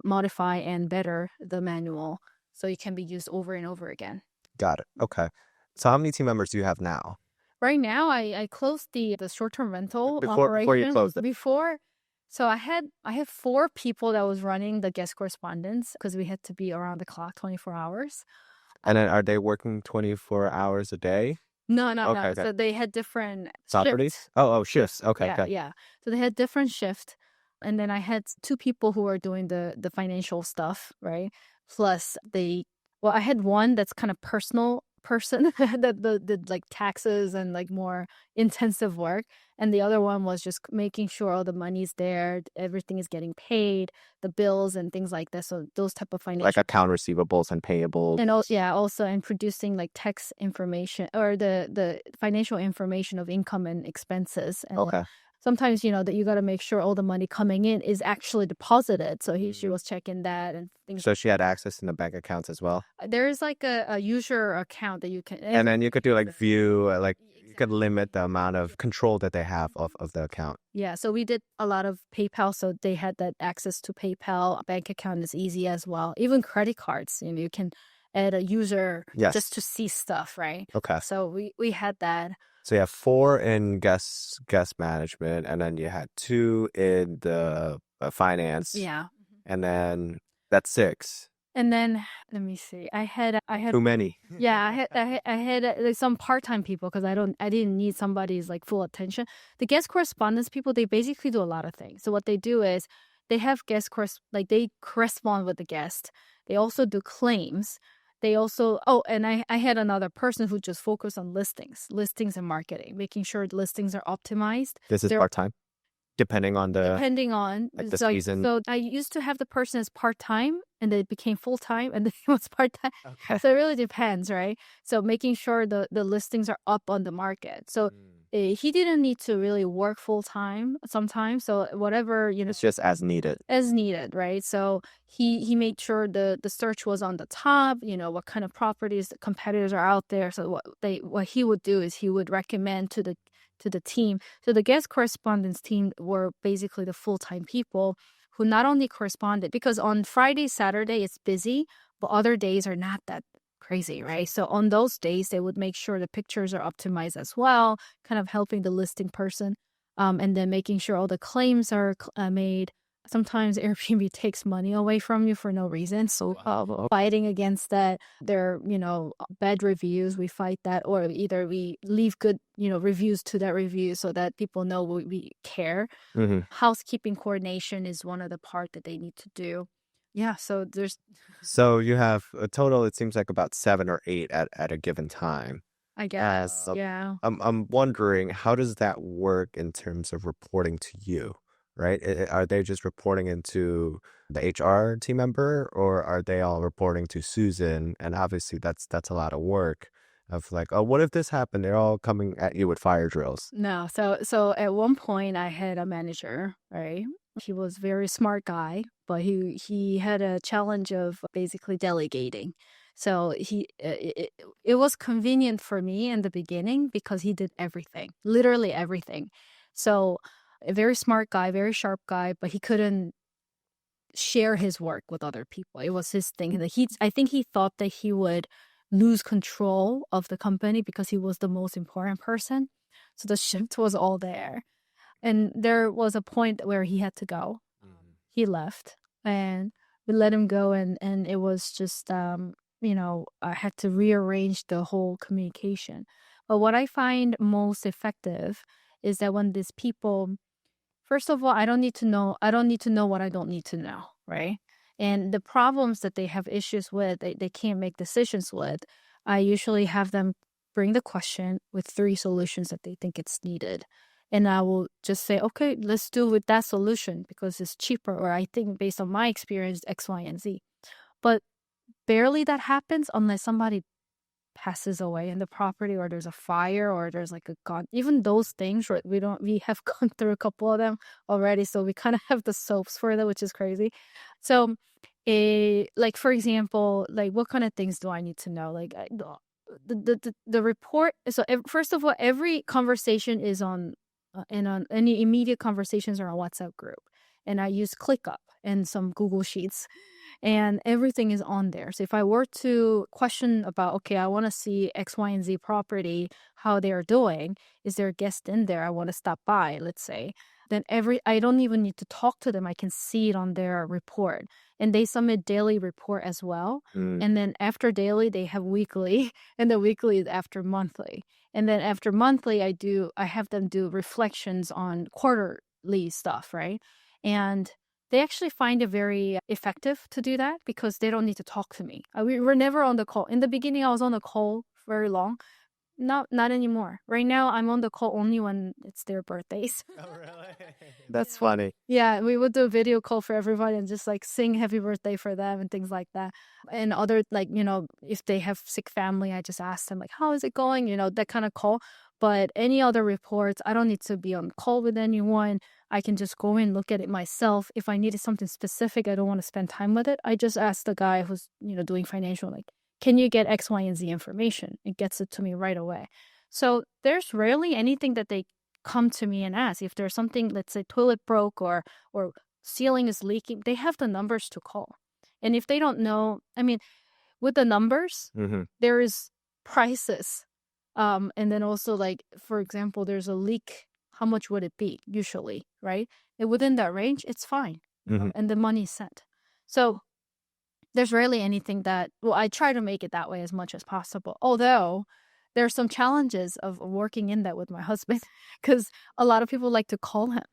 modify and better the manual so it can be used over and over again. Got it. Okay. So how many team members do you have now? Right now, I closed the short-term rental Before you operation. closed it. Before, so I had 4 people that was running the guest correspondence because we had to be around the clock 24 hours. And then are they working 24 hours a day? No, no, no. Okay. So they had different Properties? shifts. Oh, shifts. Okay. Yeah, Okay. yeah. So they had different shift. And then I had 2 people who were doing the financial stuff, right? Plus I had one that's kind of personal person that did like taxes and like more intensive work. And the other one was just making sure all the money's there, everything is getting paid, the bills and things like that. So those type of Like financial. account receivables and payables. And also in producing like tax information or the financial information of income and expenses. And Okay. sometimes, that you got to make sure all the money coming in is actually deposited. So she was checking that and things. So she had access to the bank accounts as well. There's like a user account that you can. And then you could do like view, like you could limit the amount of control that they have of the account. Yeah, so we did a lot of PayPal, so they had that access to PayPal. Bank account is easy as well. Even credit cards, you can add a user just to see stuff, right? Okay. So we had that. So you have 4 in guest management, and then you had 2 in the finance. Yeah. And then that's 6. And then let me see. I had Too many. Yeah, I had like some part-time people because I didn't need somebody's like full attention. The guest correspondence people, they basically do a lot of things. So what they do is they have they correspond with the guest. They also do claims. They also and I had another person who just focused on listings and marketing, making sure the listings are optimized. This is part-time? Depending on the season. So I used to have the person as part-time and then it became full-time and then it was part-time. Okay. So it really depends, right? So making sure the listings are up on the market. So he didn't need to really work full-time sometimes. So whatever, it's just as needed. As needed, right? So he made sure the search was on the top, what kind of properties the competitors are out there. So what he would do is he would recommend to the team. So the guest correspondence team were basically the full-time people who not only corresponded, because on Friday, Saturday, it's busy, but other days are not that crazy, right? So on those days, they would make sure the pictures are optimized as well, kind of helping the listing person, and then making sure all the claims are made. Sometimes Airbnb takes money away from you for no reason. So fighting against that, there, bad reviews, we fight that, or either we leave good, reviews to that review so that people know we care. Mm-hmm. Housekeeping coordination is one of the part that they need to do. Yeah, so there's... So you have a total, it seems like about 7 or 8 at a given time. I guess, yeah. I'm wondering, how does that work in terms of reporting to you? Right? Are they just reporting into the HR team member, or are they all reporting to Susan? And obviously that's a lot of work of like, oh, what if this happened? They're all coming at you with fire drills. No. So at one point I had a manager, right? He was a very smart guy, but he had a challenge of basically delegating. So it was convenient for me in the beginning because he did everything, literally everything. So a very smart guy, very sharp guy, but he couldn't share his work with other people. It was his thing. I think he thought that he would lose control of the company because he was the most important person. So the shift was all there. And there was a point where he had to go. He left and we let him go. And it was just, I had to rearrange the whole communication. But what I find most effective is that when these people... First of all, I don't need to know what I don't need to know, right? And the problems that they have issues with, they can't make decisions with, I usually have them bring the question with 3 solutions that they think it's needed. And I will just say, okay, let's do with that solution because it's cheaper, or I think based on my experience, X, Y, and Z. But barely that happens unless somebody passes away in the property, or there's a fire, or there's like a gun. Even those things, right, we have gone through a couple of them already, so we kind of have the soaps for that, which is crazy. So like for example, like what kind of things do I need to know? Like the report. So first of all, every conversation is on and on any immediate conversations are on WhatsApp group, and I use ClickUp and some Google Sheets, and everything is on there. So if I were to question about, okay, I want to see X, Y, and Z property, how they are doing, is there a guest in there? I want to stop by, let's say. Then I don't even need to talk to them. I can see it on their report. And they submit daily report as well. And then after daily, they have weekly, and the weekly is after monthly. And then after monthly, I have them do reflections on quarterly stuff, right? And they actually find it very effective to do that because they don't need to talk to me. We were never on the call. In the beginning, I was on the call very long. Not anymore. Right now, I'm on the call only when it's their birthdays. Oh, really? That's funny. Yeah, we would do a video call for everybody and just like sing happy birthday for them and things like that. And other, like, if they have sick family, I just ask them like, how is it going? That kind of call. But any other reports, I don't need to be on call with anyone. I can just go in, look at it myself. If I needed something specific, I don't want to spend time with it. I just ask the guy who's, doing financial, like, can you get X, Y, and Z information? It gets it to me right away. So there's rarely anything that they come to me and ask. If there's something, let's say toilet broke or ceiling is leaking, they have the numbers to call. And if they don't know, I mean, with the numbers, there is prices. And then also, like, for example, there's a leak. How much would it be usually, right? And within that range, it's fine. And the money is sent. So there's rarely anything that, well, I try to make it that way as much as possible. Although there are some challenges of working in that with my husband because a lot of people like to call him.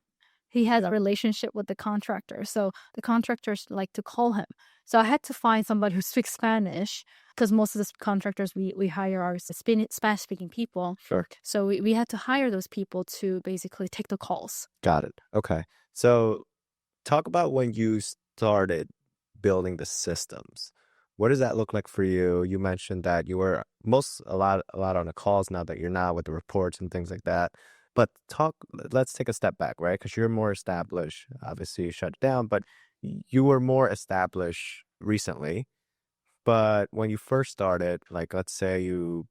He has a relationship with the contractor. So the contractors like to call him. So I had to find somebody who speaks Spanish because most of the contractors we hire are Spanish-speaking people. Sure. So we had to hire those people to basically take the calls. Got it. Okay. So talk about when you started building the systems. What does that look like for you? You mentioned that you were a lot on the calls now that you're not with the reports and things like that. But let's take a step back, right? Because you're more established. Obviously, you shut down, but you were more established recently. But when you first started, like let's say you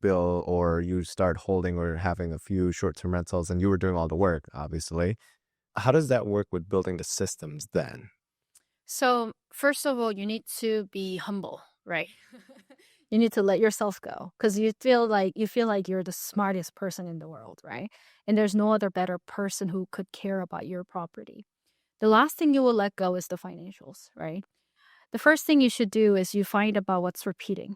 bill or you start holding or having a few short-term rentals and you were doing all the work, obviously. How does that work with building the systems then? So first of all, you need to be humble, right? You need to let yourself go because you feel like you're the smartest person in the world, right? And there's no other better person who could care about your property. The last thing you will let go is the financials, right? The first thing you should do is you find about what's repeating.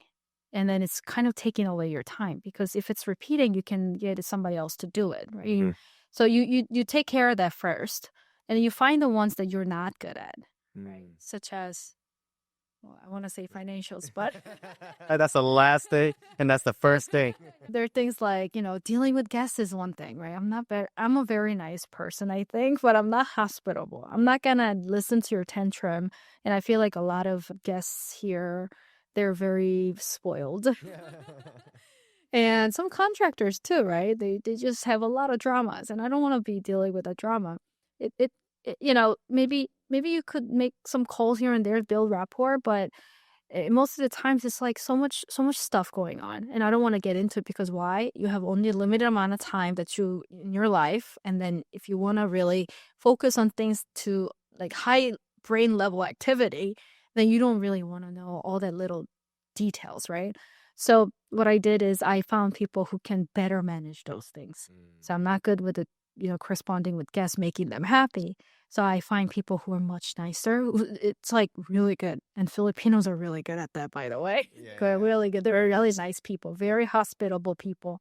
And then it's kind of taking away your time because if it's repeating, you can get somebody else to do it, right? So you take care of that first, and you find the ones that you're not good at. Right. Such as, well, I want to say financials, but that's the last thing, and that's the first thing. There are things like, dealing with guests is one thing, right? I'm a very nice person, I think, but I'm not hospitable. I'm not going to listen to your tantrum. And I feel like a lot of guests here, they're very spoiled. And some contractors too, right? They just have a lot of dramas, and I don't want to be dealing with a drama. It maybe you could make some calls here and there to build rapport, but most of the times it's like so much stuff going on, and I don't want to get into it because why? You have only a limited amount of time that you in your life, and then if you want to really focus on things to like high brain level activity, then you don't really want to know all that little details, right? So what I did is I found people who can better manage those things. So I'm not good with corresponding with guests, making them happy. So I find people who are much nicer. It's like really good. And Filipinos are really good at that, by the way. They're really good. They're really nice people, very hospitable people.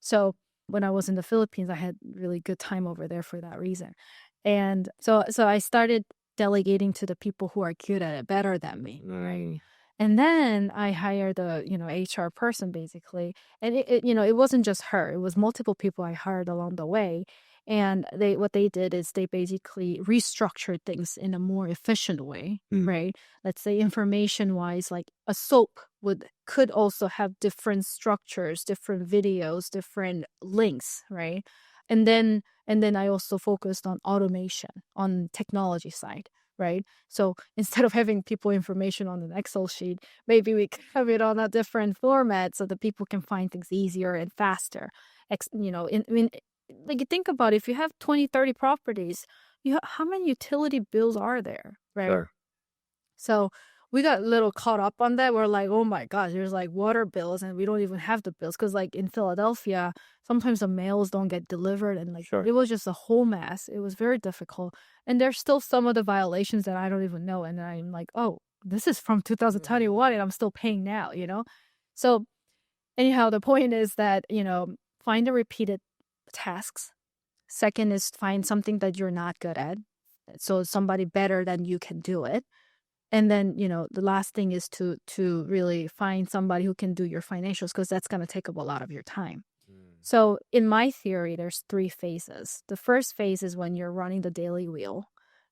So when I was in the Philippines, I had really good time over there for that reason. And so I started delegating to the people who are good at it better than me. Right. And then I hired the, HR person basically. And it wasn't just her. It was multiple people I hired along the way. And what they did is they basically restructured things in a more efficient way, right? Let's say information wise, like a soap could also have different structures, different videos, different links, right? And then I also focused on automation on technology side, right? So instead of having people information on an Excel sheet, maybe we could have it on a different format so that people can find things easier and faster. Like you think about it, if you have 20, 30 properties, how many utility bills are there, right? Sure. So we got a little caught up on that. We're like, oh my gosh, there's like water bills and we don't even have the bills. Cause like in Philadelphia, sometimes the mails don't get delivered and like Sure. it was just a whole mess. It was very difficult. And there's still some of the violations that I don't even know. And I'm like, oh, this is from 2021 and I'm still paying now, you know? So anyhow, the point is that, find the repeated tasks. Second is find something that you're not good at. So somebody better than you can do it. And then, the last thing is to really find somebody who can do your financials because that's going to take up a lot of your time. So in my theory, there's 3 phases. The first phase is when you're running the daily wheel.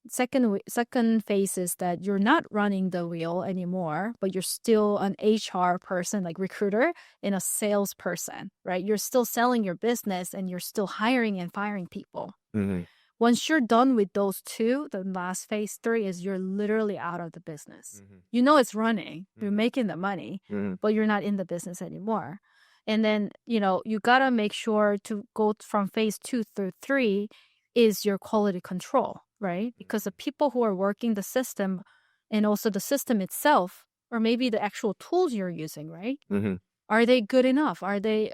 Second phase is that you're not running the wheel anymore, but you're still an HR person, like recruiter, and a salesperson, right? You're still selling your business and you're still hiring and firing people. Mm-hmm. Once you're done with those 2, the last phase 3 is you're literally out of the business. You know it's running, you're making the money, but you're not in the business anymore. And then, you got to make sure to go from phase 2 through 3 is your quality control, right? Because the people who are working the system and also the system itself, or maybe the actual tools you're using, right? Are they good enough? Are they,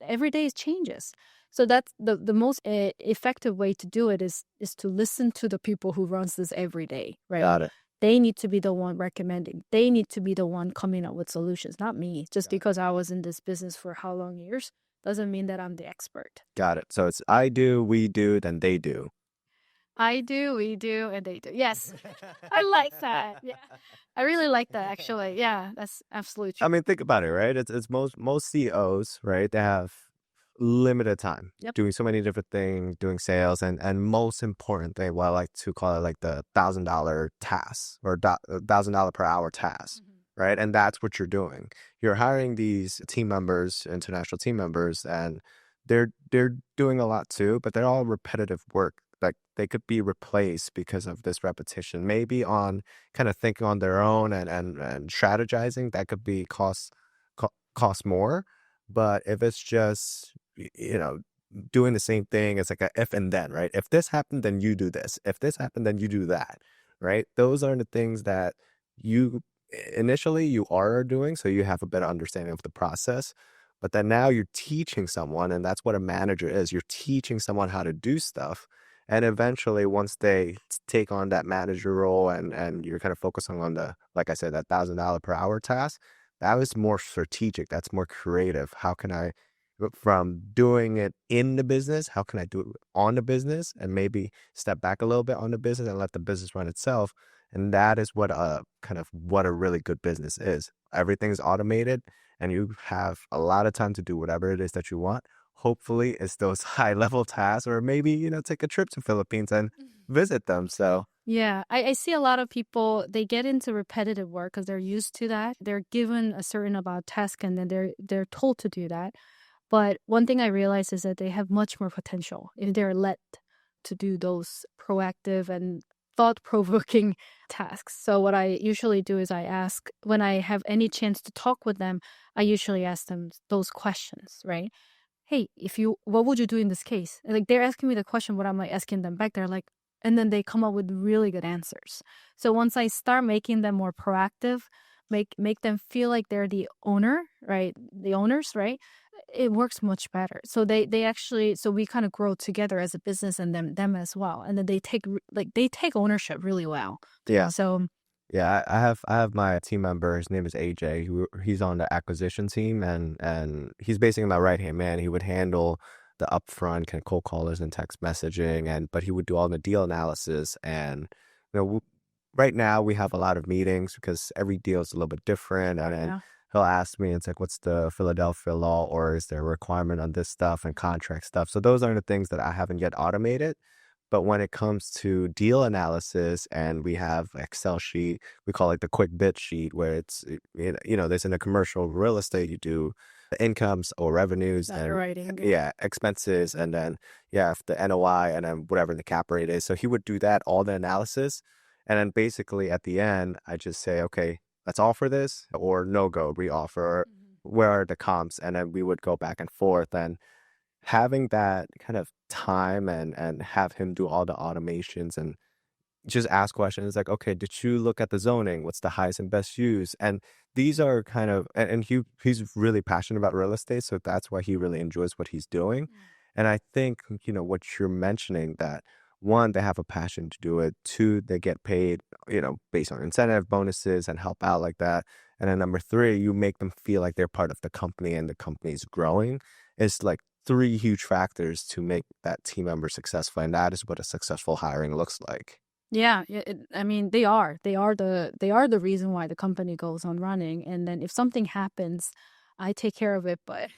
every day changes. So that's the most effective way to do it is to listen to the people who runs this every day, right? Got it. They need to be the one recommending. They need to be the one coming up with solutions, not me. Just because I was in this business for how long years doesn't mean that I'm the expert. Got it. So it's I do, we do, then they do. I do, we do, and they do. Yes, I like that. Yeah, I really like that actually. Yeah, that's absolutely I true. mean, think about it, right? It's most CEOs, right? They have limited time Yep. doing so many different things, doing sales, and most important thing, what I like to call it, like the $1,000 task or $1,000 per hour task, right? And that's what you're doing. You're hiring these team members, international team members, and they're doing a lot too, but they're all repetitive work. Like they could be replaced because of this repetition. Maybe on kind of thinking on their own and strategizing, that could be cost more. But if it's just, doing the same thing, it's like a if and then, right? If this happened, then you do this. If this happened, then you do that, right? Those are the things that you initially you are doing, so you have a better understanding of the process. But then now you're teaching someone, and that's what a manager is. You're teaching someone how to do stuff. And eventually, once they take on that manager role and you're kind of focusing on the, like I said, that $1,000 per hour task, that was more strategic. That's more creative. How can I, from doing it in the business, how can I do it on the business and maybe step back a little bit on the business and let the business run itself? And that is what what a really good business is. Everything's automated and you have a lot of time to do whatever it is that you want. Hopefully it's those high level tasks, or maybe, take a trip to Philippines and visit them. So Yeah, I see a lot of people, they get into repetitive work because they're used to that. They're given a certain about task and then they're told to do that. But one thing I realize is that they have much more potential if they're let to do those proactive and thought-provoking tasks. So what I usually do is I ask, when I have any chance to talk with them, I usually ask them those questions, right? Hey, what would you do in this case? And like they're asking me the question, what I'm like asking them back, they're like, and then they come up with really good answers. So once I start making them more proactive, make them feel like they're the owner, right? The owners, right? It works much better. So they actually, so we kind of grow together as a business and them as well. And then they take ownership really well. yeah. So Yeah, I have my team member. His name is AJ. He's on the acquisition team, and he's basically my right hand man. He would handle the upfront kind of cold callers and text messaging, but he would do all the deal analysis and, you know right now we have a lot of meetings because every deal is a little bit different. And then Yeah. he'll ask me, it's like, what's the Philadelphia law, or is there a requirement on this stuff and contract stuff? So those are the things that I haven't yet automated. But when it comes to deal analysis, and we have Excel sheet, we call it the quick bit sheet, where there's in a commercial real estate, you do the incomes or revenues and Underwriting. Yeah. yeah, expenses, and then yeah, the NOI, and then whatever the cap rate is. So he would do that, all the analysis. And then basically at the end, I just say, okay, let's offer this or no go, re-offer. Mhm. Where are the comps? And then we would go back and forth. And having that kind of time and have him do all the automations and just ask questions like, okay, did you look at the zoning? What's the highest and best use? And these are kind of, and he's really passionate about real estate, so that's why he really enjoys what he's doing. Mm. And I think, what you're mentioning, that one, they have a passion to do it. Two, they get paid, based on incentive bonuses and help out like that. And then number three, you make them feel like they're part of the company and the company's growing. It's like three huge factors to make that team member successful. And that is what a successful hiring looks like. Yeah, yeah. I mean, they are the reason why the company goes on running. And then if something happens, I take care of it. But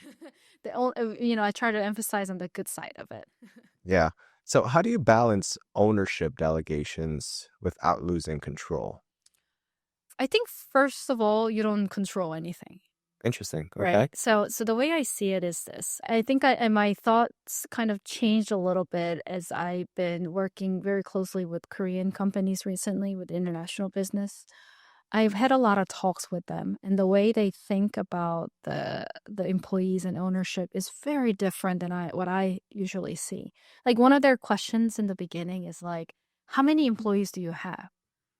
I try to emphasize on the good side of it. Yeah. So how do you balance ownership delegations without losing control? I think first of all, you don't control anything. Interesting. Right. Okay. So the way I see it is this. I think and my thoughts kind of changed a little bit as I've been working very closely with Korean companies recently with international business. I've had a lot of talks with them, and the way they think about the employees and ownership is very different than what I usually see. Like one of their questions in the beginning is like, "How many employees do you have?"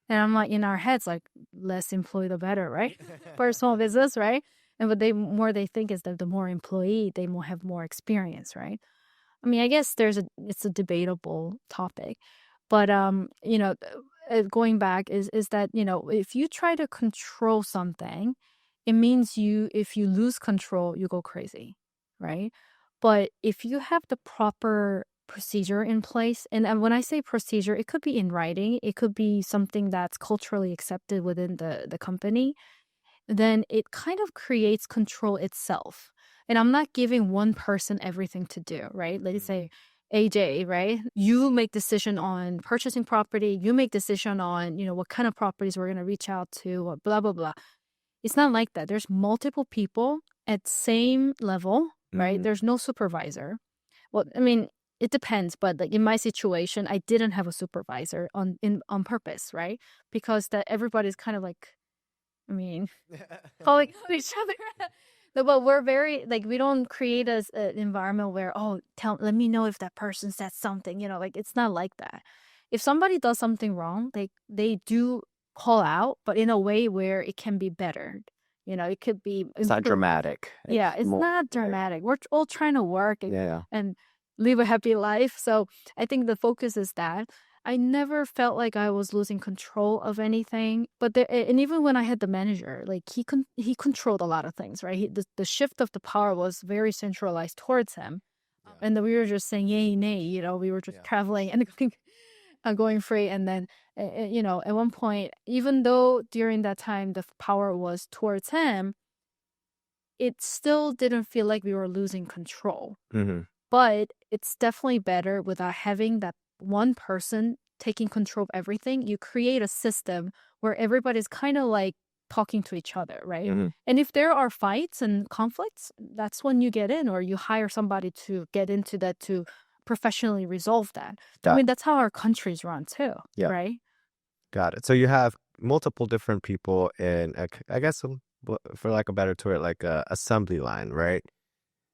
And I'm like, in our heads, like, less employee, the better, right? For a small business, right? And what they think is that the more employee, they will have more experience, right? I mean, I guess it's a debatable topic, but going back is that if you try to control something, it means if you lose control, you go crazy, right? But if you have the proper procedure in place, and when I say procedure, it could be in writing, it could be something that's culturally accepted within the company, then it kind of creates control itself. And I'm not giving one person everything to do, right? Let's Mm. say AJ, right? You make decision on purchasing property, you make decision on, what kind of properties we're going to reach out to, or blah blah blah. It's not like that. There's multiple people at same level, right? Mm. There's no supervisor. Well, I mean, it depends, but like in my situation, I didn't have a supervisor on purpose, right? Because that everybody's kind of like, I mean, calling out each other. No, but we're very like we don't create an environment where let me know if that person said something. Like it's not like that. If somebody does something wrong, they do call out, but in a way where it can be bettered. It could be It's not improved. dramatic. Yeah, It's it's more not like, dramatic. We're all trying to work yeah. and live a happy life. So I think the focus is that. I never felt like I was losing control of anything. But and even when I had the manager, like he controlled a lot of things, right? The shift of the power was very centralized towards him, Yeah. and then we were just saying yay nay. We were just Yeah. traveling and going free. And then at one point, even though during that time the power was towards him, it still didn't feel like we were losing control. Hmm. But it's definitely better without having that one person taking control of everything. You create a system where everybody's kind of like talking to each other, right? Hmm. And if there are fights and conflicts, that's when you get in or you hire somebody to get into that to professionally resolve that. I Got mean, that's how our countries run too, Yeah. right? Got it. So you have multiple different people in, I guess, for like a better term, like a assembly line, right?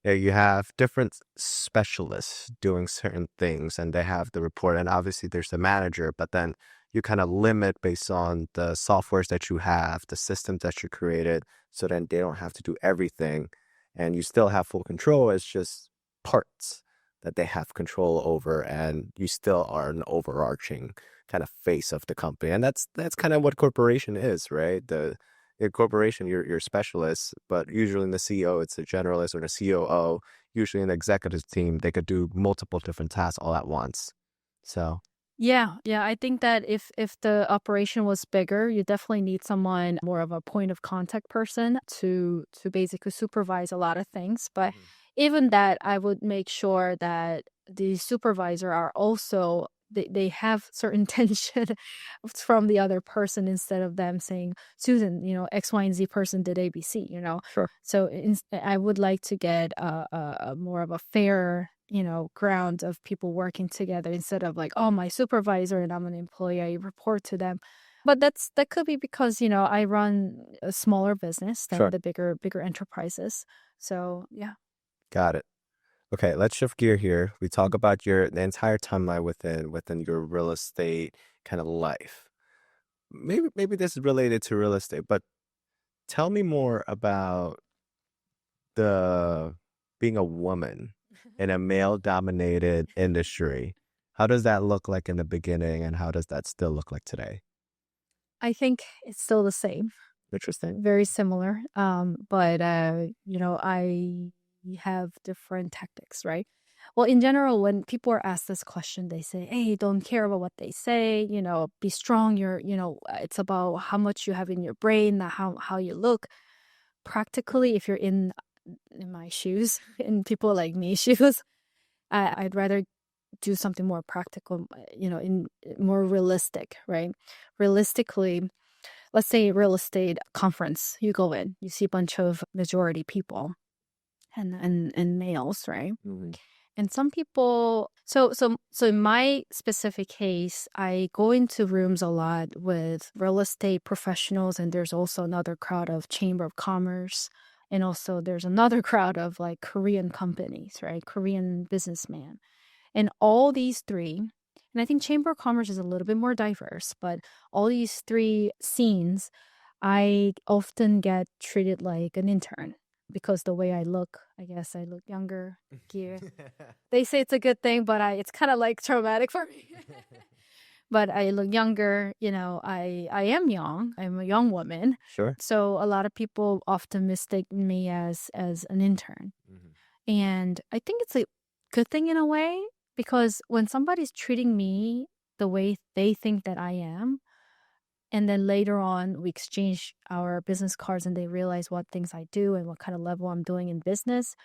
Yeah, you have different specialists doing certain things, and they have the report. And obviously, there's the manager, but then you kind of limit based on the softwares that you have, the systems that you created, so then they don't have to do everything, and you still have full control. It's just parts that they have control over, and you still are an overarching kind of face of the company, and that's kind of what corporation is, right? The corporation, you're specialists, but usually in the CEO, it's a generalist or the COO. Usually in the executive team, they could do multiple different tasks all at once. So, Yeah. I think that if the operation was bigger, you definitely need someone more of a point of contact person to basically supervise a lot of things. But Mhm. even that, I would make sure that the supervisor are also they have certain tension from the other person instead of them saying, Susan, X, Y, and Z person did ABC, Sure. So I would like to get a more of a fair, ground of people working together instead of like, oh, my supervisor and I'm an employee, I report to them. But that could be because, I run a smaller business than Sure. the bigger enterprises. So yeah. Got it. Okay, let's shift gear here. We talk about the entire timeline within your real estate kind of life. Maybe this is related to real estate, but tell me more about the being a woman in a male-dominated industry. How does that look like in the beginning, and how does that still look like today? I think it's still the same, Interesting. very similar. But I have different tactics, right? Well, in general, when people are asked this question, they say, "Hey, don't care about what they say. Be strong. It's about how much you have in your brain, not how you look." Practically, if you're in my shoes, in people like me shoes, I'd rather do something more practical, in more realistic, right? Realistically, let's say real estate conference, you go in, you see a bunch of majority people and males, right? Mhm. And some people, so in my specific case, I go into rooms a lot with real estate professionals, and there's also another crowd of chamber of commerce, and also there's another crowd of like Korean companies, right? Korean businessmen. And all these three, and I think Chamber of Commerce is a little bit more diverse, but all these three scenes, I often get treated like an intern because the way I look, I guess I look younger. Yeah. They say it's a good thing, but it's kind of like traumatic for me. But I look younger, I am young. I'm a young woman. Sure. So a lot of people often mistake me as an intern. Mhm. And I think it's a good thing in a way because when somebody's treating me the way they think that I am, and then later on we exchange our business cards and they realize what things I do and what kind of level I'm doing in business,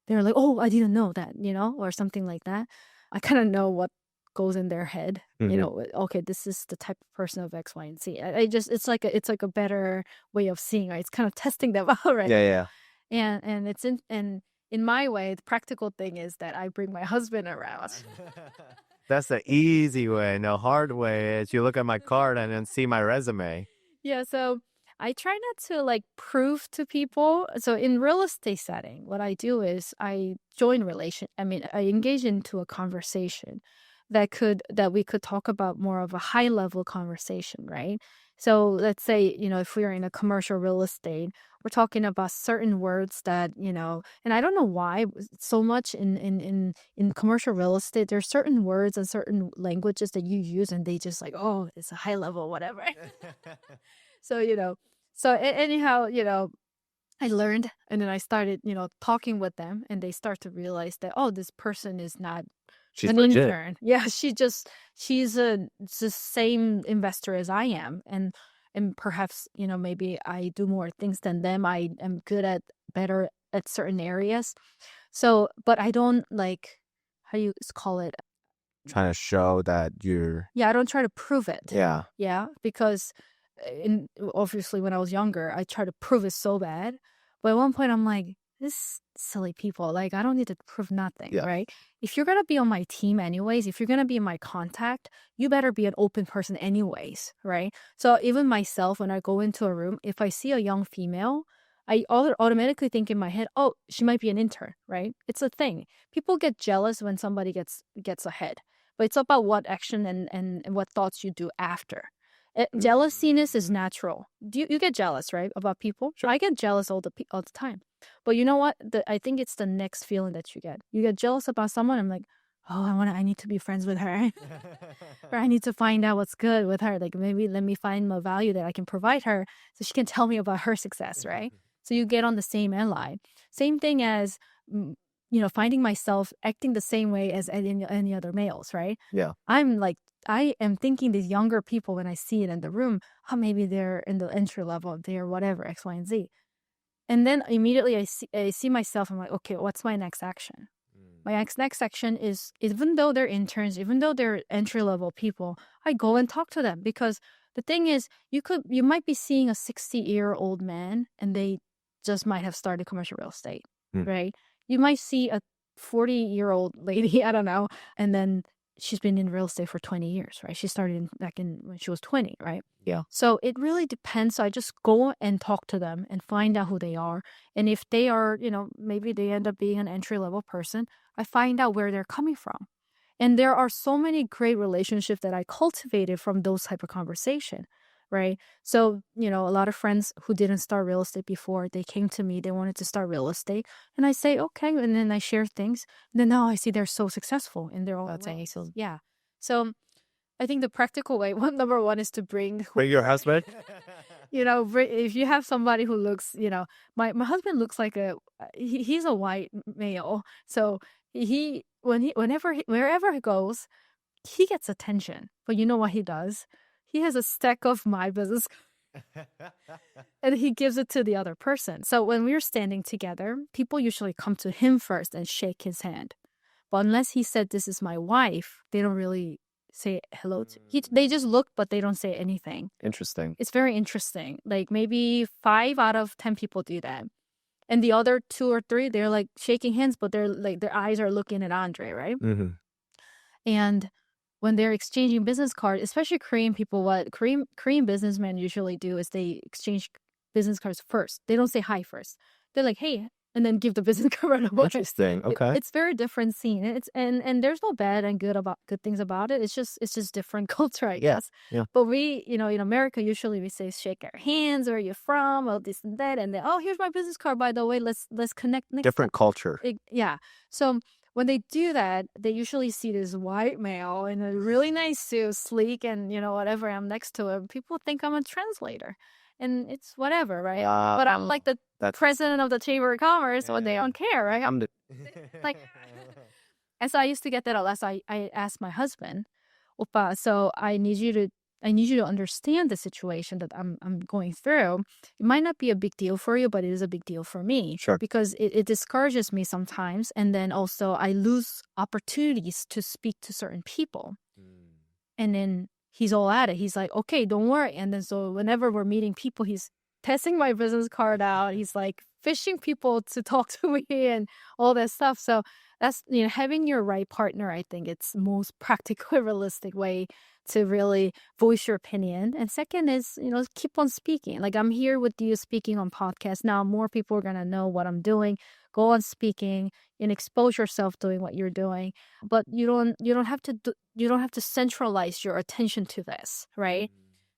they're like, oh, I didn't know that, or something like that. I kind of know what goes in their head. Mhm. Okay, this is the type of person of X, Y, and Z. I just it's like a better way of seeing, right? It's kind of testing them out, right? Yeah, yeah. And it's in my way, the practical thing is that I bring my husband around. That's the easy way. No, hard way is you look at my card and then see my resume. Yeah, so I try not to like prove to people. So in real estate setting, what I do is I engage into a conversation that we could talk about more of a high level conversation, right? So let's say, if we're in a commercial real estate, we're talking about certain words that, and I don't know why so much in commercial real estate, there's certain words and certain languages that you use and they just like, oh, it's a high level, whatever. So, anyhow, I learned and then I started, talking with them and they start to realize that, oh, this person is not She's an legit. intern. Yeah, she's the same investor as I am. And perhaps, maybe I do more things than them. I am better at certain areas. So, but I don't like, how you call it? Trying to show that you're. Yeah, I don't try to prove it. Yeah. Yeah, because obviously when I was younger, I tried to prove it so bad. But at one point, I'm like, this silly people, like I don't need to prove nothing, Yeah. right? If you're gonna be on my team anyways, if you're gonna be my contact, you better be an open person anyways, right? So even myself, when I go into a room, if I see a young female, I automatically think in my head, oh, she might be an intern, right? It's a thing. People get jealous when somebody gets ahead, but it's about what action and what thoughts you do after. Jealousiness is natural. You get jealous, right, about people? Sure. I get jealous all the time. But you know what? I think it's the next feeling that you get. You get jealous about someone. I'm like, oh, I need to be friends with her, or I need to find out what's good with her. Like maybe let me find a value that I can provide her, so she can tell me about her success, right? So you get on the same ally. Same thing as finding myself acting the same way as any other males, right? Yeah. I'm like, I am thinking these younger people when I see it in the room, oh, maybe they're in the entry level, they're whatever, X, Y, and Z. And then immediately I see myself, I'm like, okay, what's my next action? My next action is, even though they're interns, even though they're entry level people, I go and talk to them, because the thing is, you might be seeing a 60-year-old man and they just might have started commercial real estate, Mm. right? You might see a 40-year-old lady, I don't know, and then she's been in real estate for 20 years, right? She started back in when she was 20, right? Yeah. So it really depends. So I just go and talk to them and find out who they are. And if they are, maybe they end up being an entry level person, I find out where they're coming from. And there are so many great relationships that I cultivated from those type of conversation, right? So, a lot of friends who didn't start real estate before, they came to me, they wanted to start real estate. And I say, okay. And then I share things. And then now I see they're so successful in their own That's way. awesome. Yeah. So I think the practical way, number one is to bring Your husband? if you have somebody who looks, my husband looks like he's a white male. So wherever he goes, he gets attention. But you know what he does? He has a stack of my business and he gives it to the other person. So when we're standing together, people usually come to him first and shake his hand. But unless he said, this is my wife, they don't really say hello to they just look, but they don't say anything. Interesting. It's very interesting. Like maybe 5 out of 10 people do that. And the other 2 or 3, they're like shaking hands, but they're like, their eyes are looking at Andre, right? Mm-hmm. And when they're exchanging business cards, especially Korean people, what Korean businessmen usually do is they exchange business cards first. They don't say hi first. They're like, hey, and then give the business card right away. Interesting. Okay. It's very different scene. And there's no bad and good things about it. It's just different culture, I guess. Yeah. But we, in America, usually we say shake our hands, where are you from, all this and that, and then, oh, here's my business card, by the way, let's connect next Different culture. yeah. So when they do that, they usually see this white male in a really nice suit, sleek, and whatever. I'm next to him. People think I'm a translator, and it's whatever, right? But I'm like the president of the Chamber of Commerce, when they don't care, right? I'm the like, and so I used to get that a lot. So I asked my husband, "Oppa, so I need you to understand the situation that I'm going through. It might not be a big deal for you, but it is a big deal for me. Sure. Because it discourages me sometimes. And then also I lose opportunities to speak to certain people." And then he's all at it. He's like, okay, don't worry. And then so whenever we're meeting people, he's testing my business card out. He's like fishing people to talk to me and all that stuff. So that's, having your right partner, I think it's most practical, realistic way to really voice your opinion. And second is, keep on speaking. Like, I'm here with you speaking on podcasts. Now more people are going to know what I'm doing. Go on speaking and expose yourself doing what you're doing. But you don't have to centralize your attention to this, right?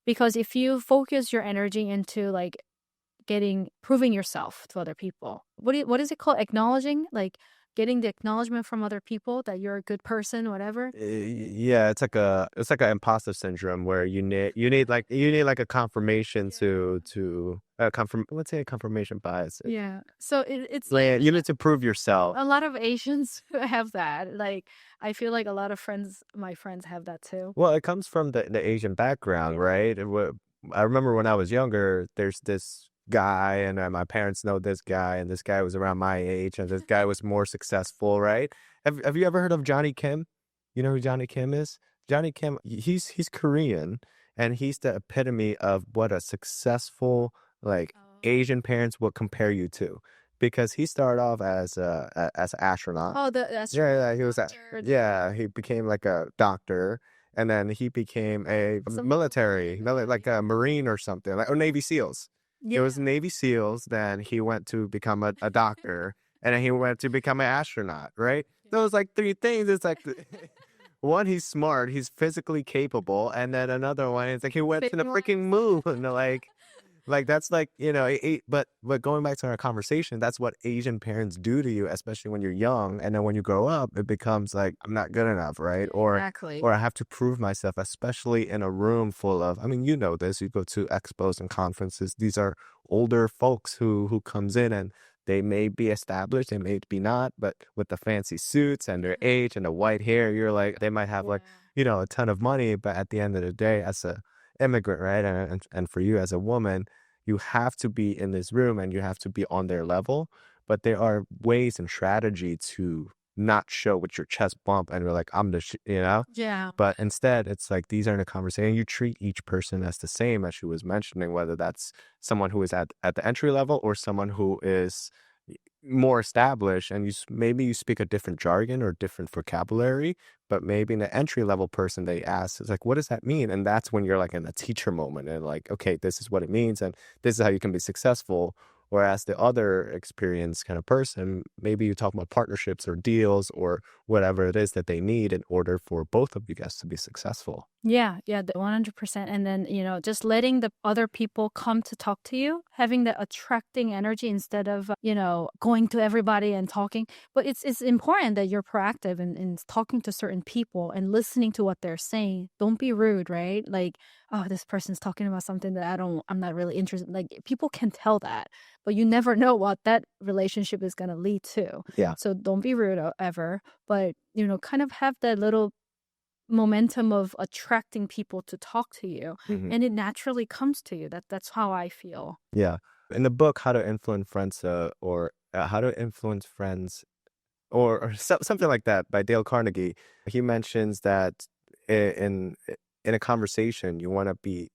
Because if you focus your energy into like proving yourself to other people, what is it called? Acknowledging, like getting the acknowledgement from other people that you're a good person, whatever. Yeah, it's like an imposter syndrome where you need like a confirmation to let's say a confirmation bias. Yeah. So it's Like, you need to prove yourself. a lot of Asians have that. Like, I feel like a lot of my friends have that too. Well, it comes from the Asian background, right? I remember when I was younger, there's this guy, and my parents know this guy, and this guy was around my age, and this guy was more successful, right? Have you ever heard of Johnny Kim? You know who Johnny Kim is? Johnny Kim, he's Korean, and he's the epitome of what a successful Asian parents would compare you to. Because he started off as an astronaut. Oh, He was he became like a doctor, and then he became a military, like a Marine or something, or Navy SEALs. Yeah. It was Navy SEALs. Then he went to become a doctor, and then he went to become an astronaut. Right? Those like 3 things. It's like one, he's smart, he's physically capable, and then another one, it's like he went to the freaking moon. Like that's like, but going back to our conversation, that's what Asian parents do to you, especially when you're young. And then when you grow up, it becomes like, I'm not good enough, right? Exactly. Or I have to prove myself, especially in a room full of, you know this, you go to expos and conferences. These are older folks who comes in, and they may be established, they may be not, but with the fancy suits and their age and the white hair, you're like, they might have like, Yeah. a ton of money, but at the end of the day, as a immigrant, right? And for you as a woman, you have to be in this room and you have to be on their level. But there are ways and strategy to not show with your chest bump and you're like, I'm the, Yeah. but instead it's like these are in a conversation. You treat each person as the same as she was mentioning, whether that's someone who is at the entry level or someone who is more established and maybe you speak a different jargon or different vocabulary, but maybe in the entry level person they ask is like, what does that mean? And that's when you're like in a teacher moment and like, okay, this is what it means and this is how you can be successful. Whereas the other experienced kind of person, maybe you talk about partnerships or deals or whatever it is that they need in order for both of you guys to be successful. Yeah, yeah, 100%. And then, just letting the other people come to talk to you, having that attracting energy instead of, going to everybody and talking. But it's important that you're proactive in talking to certain people and listening to what they're saying. Don't be rude, right? Like, oh, this person's talking about something that I'm not really interested. Like, people can tell that, but you never know what that relationship is going to lead to. Yeah. So don't be rude ever, but, kind of have that little momentum of attracting people to talk to you, Hmm. and it naturally comes to you. That's how I feel. Yeah. In the book, How to Influence Friends, or How to Influence Friends, or something like that by Dale Carnegie, he mentions that in a conversation, you want to be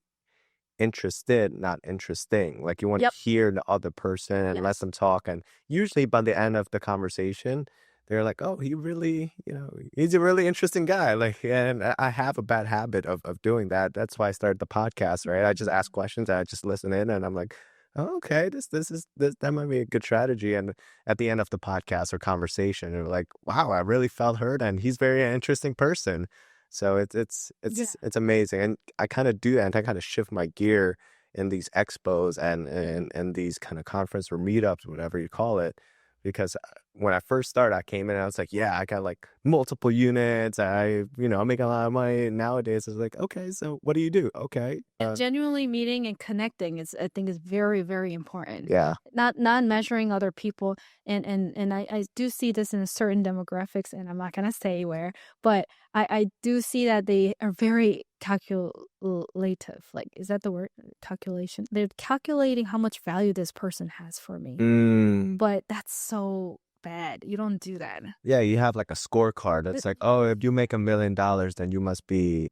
interested, not interesting. Like you want to Yep. hear the other person and let Yes. them talk. And usually by the end of the conversation, they're like, oh, he's a really interesting guy. Like, and I have a bad habit of doing that. That's why I started the podcast, right? I just ask questions and I just listen in and I'm like, oh, okay, that might be a good strategy. And at the end of the podcast or conversation, they're like, wow, I really felt heard and he's very interesting person. So Yeah. it's amazing, and I kind of do that, and I kind of shift my gear in these expos and these kind of conference or meetups, whatever you call it, because when I first started, I came in, and I was like, yeah, I got like multiple units, I make a lot of money. Nowadays, it's like, okay, so what do you do? Okay, Yeah, genuinely meeting and connecting is, I think, is very, very important. yeah, Not measuring other people, and I do see this in certain demographics, and I'm not gonna say where, but I do see that they are very calculative. Like, is that the word? Calculation. They're calculating how much value this person has for me, mm, but that's so bad. You don't do that. yeah. You have like a scorecard Th- that's like, oh, if you make $1 million, then you must be,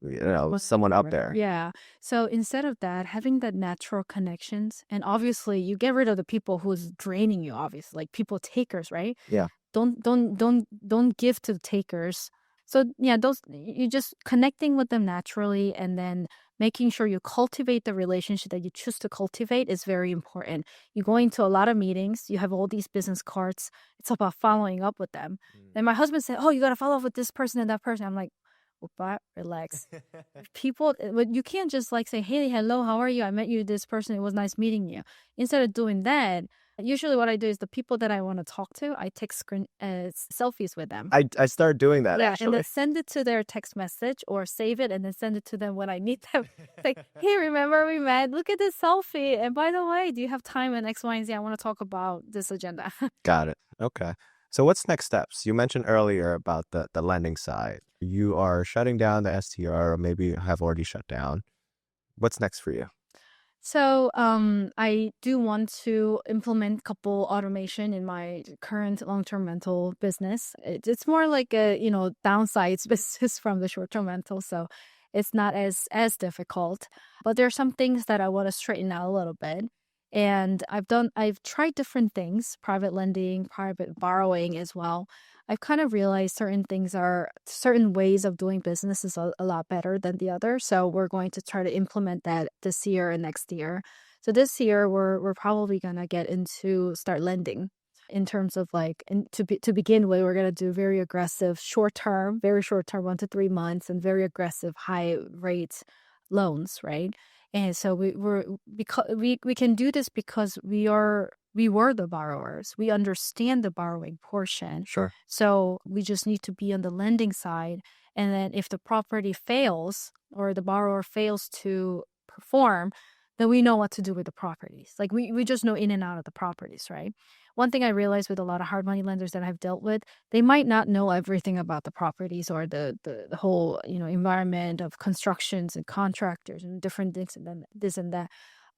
someone up there. Yeah. So instead of that, having that natural connections, and obviously you get rid of the people who's draining you, obviously, like people takers, right? Yeah. Don't give to the takers. So yeah, those you just connecting with them naturally and then making sure you cultivate the relationship that you choose to cultivate is very important. You go into a lot of meetings, you have all these business cards. It's about following up with them. And my husband said, "Oh, you got to follow up with this person and that person." I'm like, "Opa, relax." People, but you can't just like say, "Hey, hello, how are you? I met you, this person. It was nice meeting you." Instead of doing that, usually what I do is the people that I want to talk to, I take selfies with them. I started doing that Yeah, and then actually. send it to their text message or save it and then send it to them when I need them. Like, hey, remember we met? Look at this selfie. And by the way, do you have time in X, Y, and Z? I want to talk about this agenda. Got it. Okay. So what's next steps? You mentioned earlier about the lending side. You are shutting down the STR, or maybe you have already shut down. What's next for you? So, I do want to implement a couple automation in my current long-term rental business. It's more like a, downsides business from the short-term rental, so it's not as difficult. But there are some things that I want to straighten out a little bit. And I've tried different things, private lending, private borrowing as well. I've kind of realized certain ways of doing business is a lot better than the other. So we're going to try to implement that this year and next year. So this year we're probably gonna get into start lending in terms of like, and to begin with, we're gonna do very aggressive very short term, 1 to 3 months, and very aggressive high rate loans, right? And so because we can do this because we were the borrowers. We understand the borrowing portion. Sure. So we just need to be on the lending side. And then if the property fails or the borrower fails to perform, then we know what to do with the properties. Like we just know in and out of the properties, right? One thing I realized with a lot of hard money lenders that I've dealt with, they might not know everything about the properties or the whole, environment of constructions and contractors and different things and then this and that.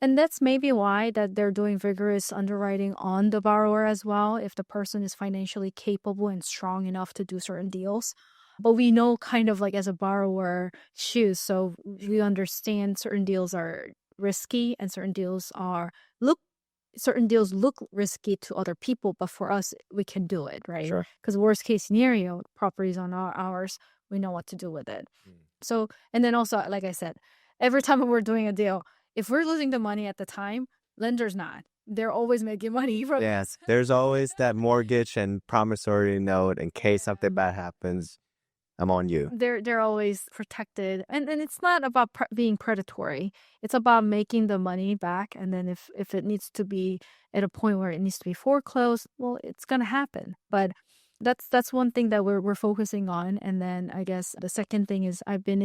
And that's maybe why that they're doing vigorous underwriting on the borrower as well, if the person is financially capable and strong enough to do certain deals. But we know kind of like as a borrower shoes, so we understand certain deals are risky and look certain deals look risky to other people, but for us we can do it, right? Sure. Because worst case scenario, properties on ours, we know what to do with it. So, and then also, like I said, every time we're doing a deal, if we're losing the money at the time, lender's not. They're always making money from Yes, there's always that mortgage and promissory note in case something bad happens. I'm on you. they're always protected, and it's not about being predatory. It's about making the money back, and then if it needs to be at a point where it needs to be foreclosed, well, it's gonna happen. But that's one thing that we're focusing on. And then I guess the second thing is I've been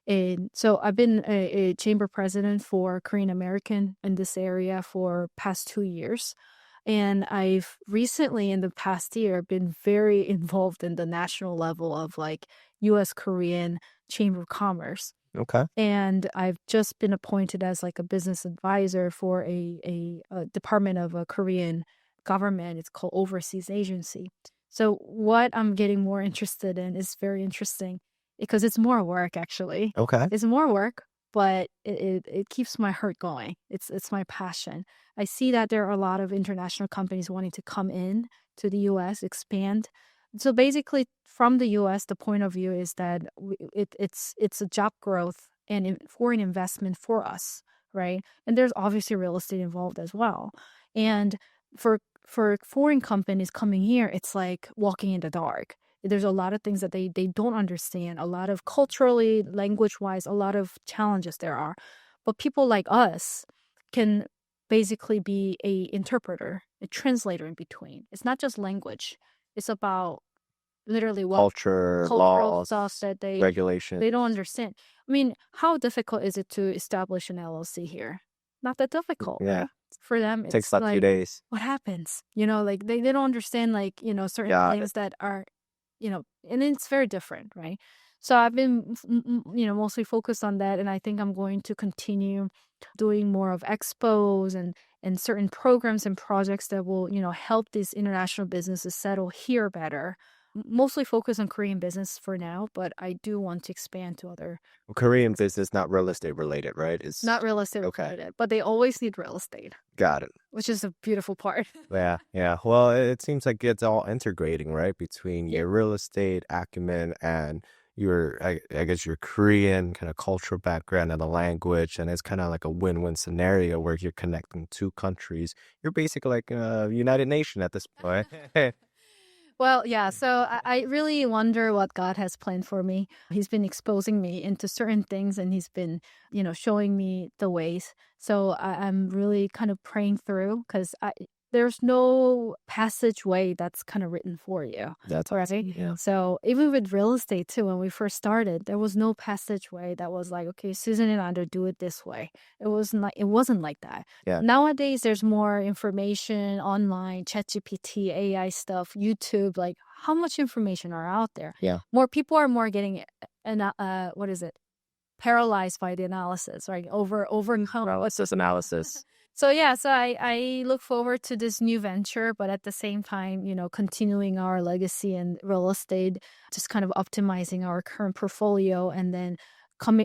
a chamber president for Korean American in this area for past 2 years. And I've recently, in the past year, been very involved in the national level of like US Korean Chamber of Commerce. Okay. And I've just been appointed as like a business advisor for a department of a Korean government. It's called Overseas Agency. So what I'm getting more interested in is very interesting because it's more work actually. Okay. It's more work, but it keeps my heart going. It's my passion. I see that there are a lot of international companies wanting to come in to the US, expand. So basically, from the US, the point of view is that it's a job growth and foreign investment for us, right? And there's obviously real estate involved as well. And for foreign companies coming here, it's like walking in the dark. There's a lot of things that they don't understand, a lot of culturally, language-wise, a lot of challenges there are. But people like us can basically be a interpreter, a translator in between. It's not just language. It's about literally what Culture, cultural laws, stuff that regulation. they don't understand. I mean, how difficult is it to establish an LLC here? Not that difficult, Yeah. right? For them, Takes it's about 2 like, days. what happens? Like they don't understand like, certain Got things it. that are, and it's very different, right? So I've been, mostly focused on that. And I think I'm going to continue doing more of expos and certain programs and projects that will, help these international businesses settle here better. Mostly focus on Korean business for now, but I do want to expand to other. Korean business, not real estate related, right? It's Not real estate okay. related, but they always need real estate, Got it. which is a beautiful part. Yeah, yeah. Well, it seems like it's all integrating, right? Between Yeah. your real estate acumen and I guess your Korean kind of cultural background and the language, and it's kind of like a win-win scenario where you're connecting two countries. You're basically like a United Nation at this point. Well, yeah. So I really wonder what God has planned for me. He's been exposing me into certain things and he's been, showing me the ways. So I'm really kind of praying through because there's no passageway that's kind of written for you. That's Right. awesome. Yeah. So even with real estate too, when we first started, there was no passageway that was like, okay, Susan and Andrew do it this way. It wasn't like that. Yeah. Nowadays, there's more information online, ChatGPT, AI stuff, YouTube. Like, how much information are out there? Yeah. More people are more getting, what is it? Paralyzed by the analysis, right? Overcome. Paralysis analysis. So yeah, so I look forward to this new venture, but at the same time, continuing our legacy in real estate, just kind of optimizing our current portfolio and then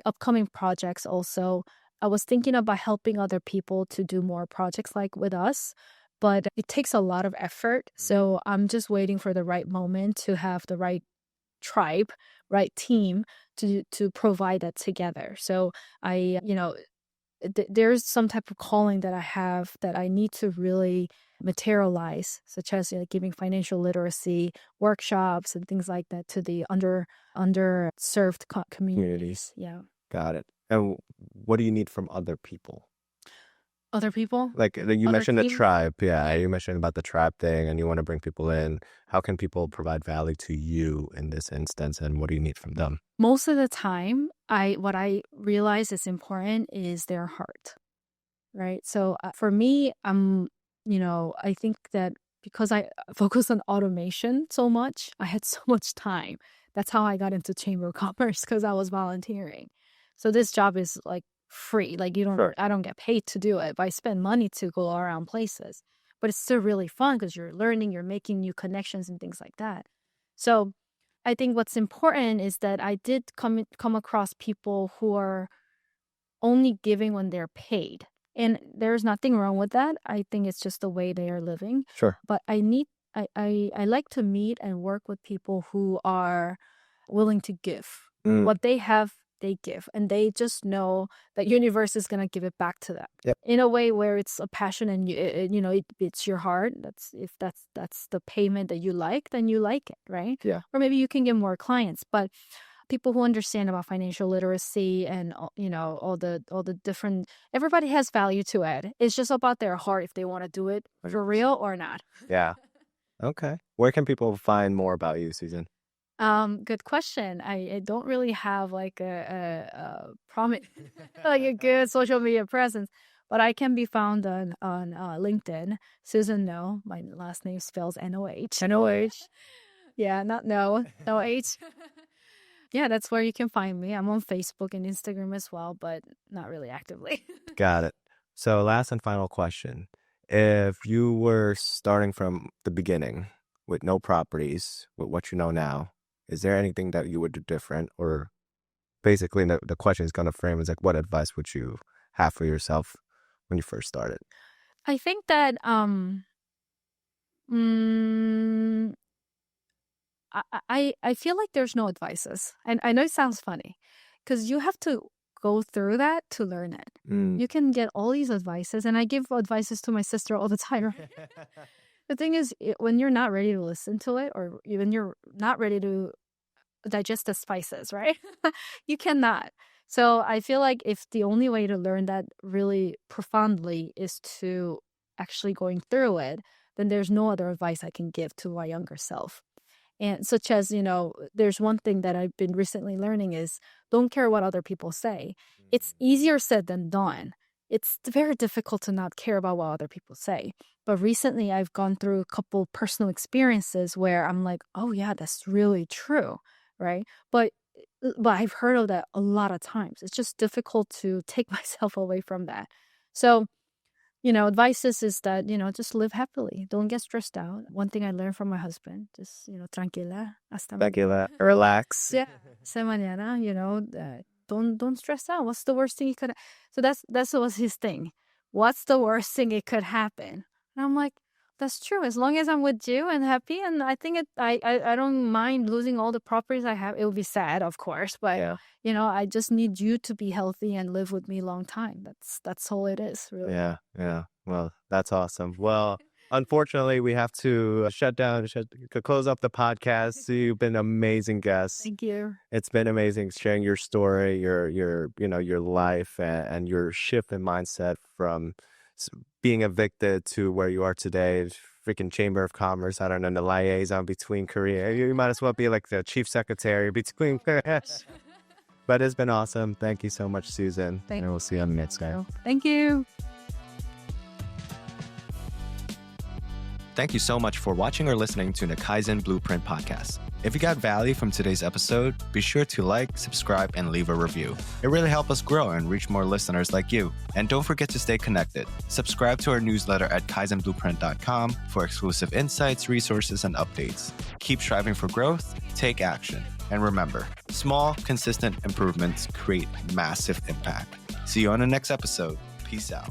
upcoming projects also. I was thinking about helping other people to do more projects like with us, but it takes a lot of effort. So I'm just waiting for the right moment to have the right tribe, right team to provide that together. So I, there's some type of calling that I have that I need to really materialize, such as giving financial literacy workshops and things like that to the underserved communities. Yeah. Got it. And what do you need from other people? Other people? Like you Other mentioned the teams? tribe. Yeah, you mentioned about the tribe thing and you want to bring people in. How can people provide value to you in this instance and what do you need from them? Most of the time, what I realize is important is their heart. right? So for me, I think that because I focus on automation so much, I had so much time. That's how I got into Chamber of Commerce because I was volunteering. So this job is like free. Like Sure. I don't get paid to do it, but I spend money to go around places. But it's still really fun because you're learning, you're making new connections and things like that. So I think what's important is that I did come across people who are only giving when they're paid. And there's nothing wrong with that. I think it's just the way they are living. Sure. But I like to meet and work with people who are willing to give. Mm. What they have, they give. And they just know that universe is gonna give it back to them. Yep. In a way where it's a passion and it's your heart. That's the payment that you like, then you like it, right? Yeah. Or maybe you can get more clients. But people who understand about financial literacy and all the different, everybody has value to it. It's just about their heart if they want to do it for real or not. Yeah. Okay. Where can people find more about you, Susan? Good question. I don't really have like a promise like a good social media presence, but I can be found on LinkedIn. Susan No. My last name spells N-O-H. N-O-H. Yeah, not no H. Yeah, that's where you can find me. I'm on Facebook and Instagram as well, but not really actively. Got it. So last and final question. If you were starting from the beginning with no properties, with what you know now, is there anything that you would do different? Or basically the question is going to frame as like, what advice would you have for yourself when you first started? I think that I feel like there's no advices. And I know it sounds funny because you have to go through that to learn it. You can get all these advices, and I give advices to my sister all the time. The thing is, when you're not ready to listen to it, or even you're not ready to digest the spices, right? You cannot. So I feel like if the only way to learn that really profoundly is to actually going through it, then there's no other advice I can give to my younger self. And such as, there's one thing that I've been recently learning is don't care what other people say. It's easier said than done. It's very difficult to not care about what other people say. But recently I've gone through a couple personal experiences where I'm like, oh yeah, that's really true, right? But I've heard of that a lot of times. It's just difficult to take myself away from that. So advices is that, just live happily. Don't get stressed out. One thing I learned from my husband, just, tranquila, hasta Tranquila, relax. yeah, se mañana, don't stress out. What's the worst thing you could, so that's was his thing. What's the worst thing it could happen? And I'm like, that's true. As long as I'm with you and happy, and I think I don't mind losing all the properties I have. It would be sad, of course, but Yeah. I just need you to be healthy and live with me a long time. That's all it is, really. Yeah. Yeah. Well, that's awesome. Well, unfortunately, we have to close up the podcast. You've been an amazing guest. Thank you. It's been amazing sharing your story, your life, and your shift in mindset from being evicted to where you are today. Freaking Chamber of Commerce. I don't know, the liaison between Korea. You might as well be like the chief secretary between. But it's been awesome. Thank you so much, Susan. And we'll see you on the next time. Thank you. Thank you so much for watching or listening to the Kaizen Blueprint podcast. If you got value from today's episode, be sure to like, subscribe, and leave a review. It really helps us grow and reach more listeners like you. And don't forget to stay connected. Subscribe to our newsletter at kaizenblueprint.com for exclusive insights, resources, and updates. Keep striving for growth, take action. And remember, small, consistent improvements create massive impact. See you on the next episode. Peace out.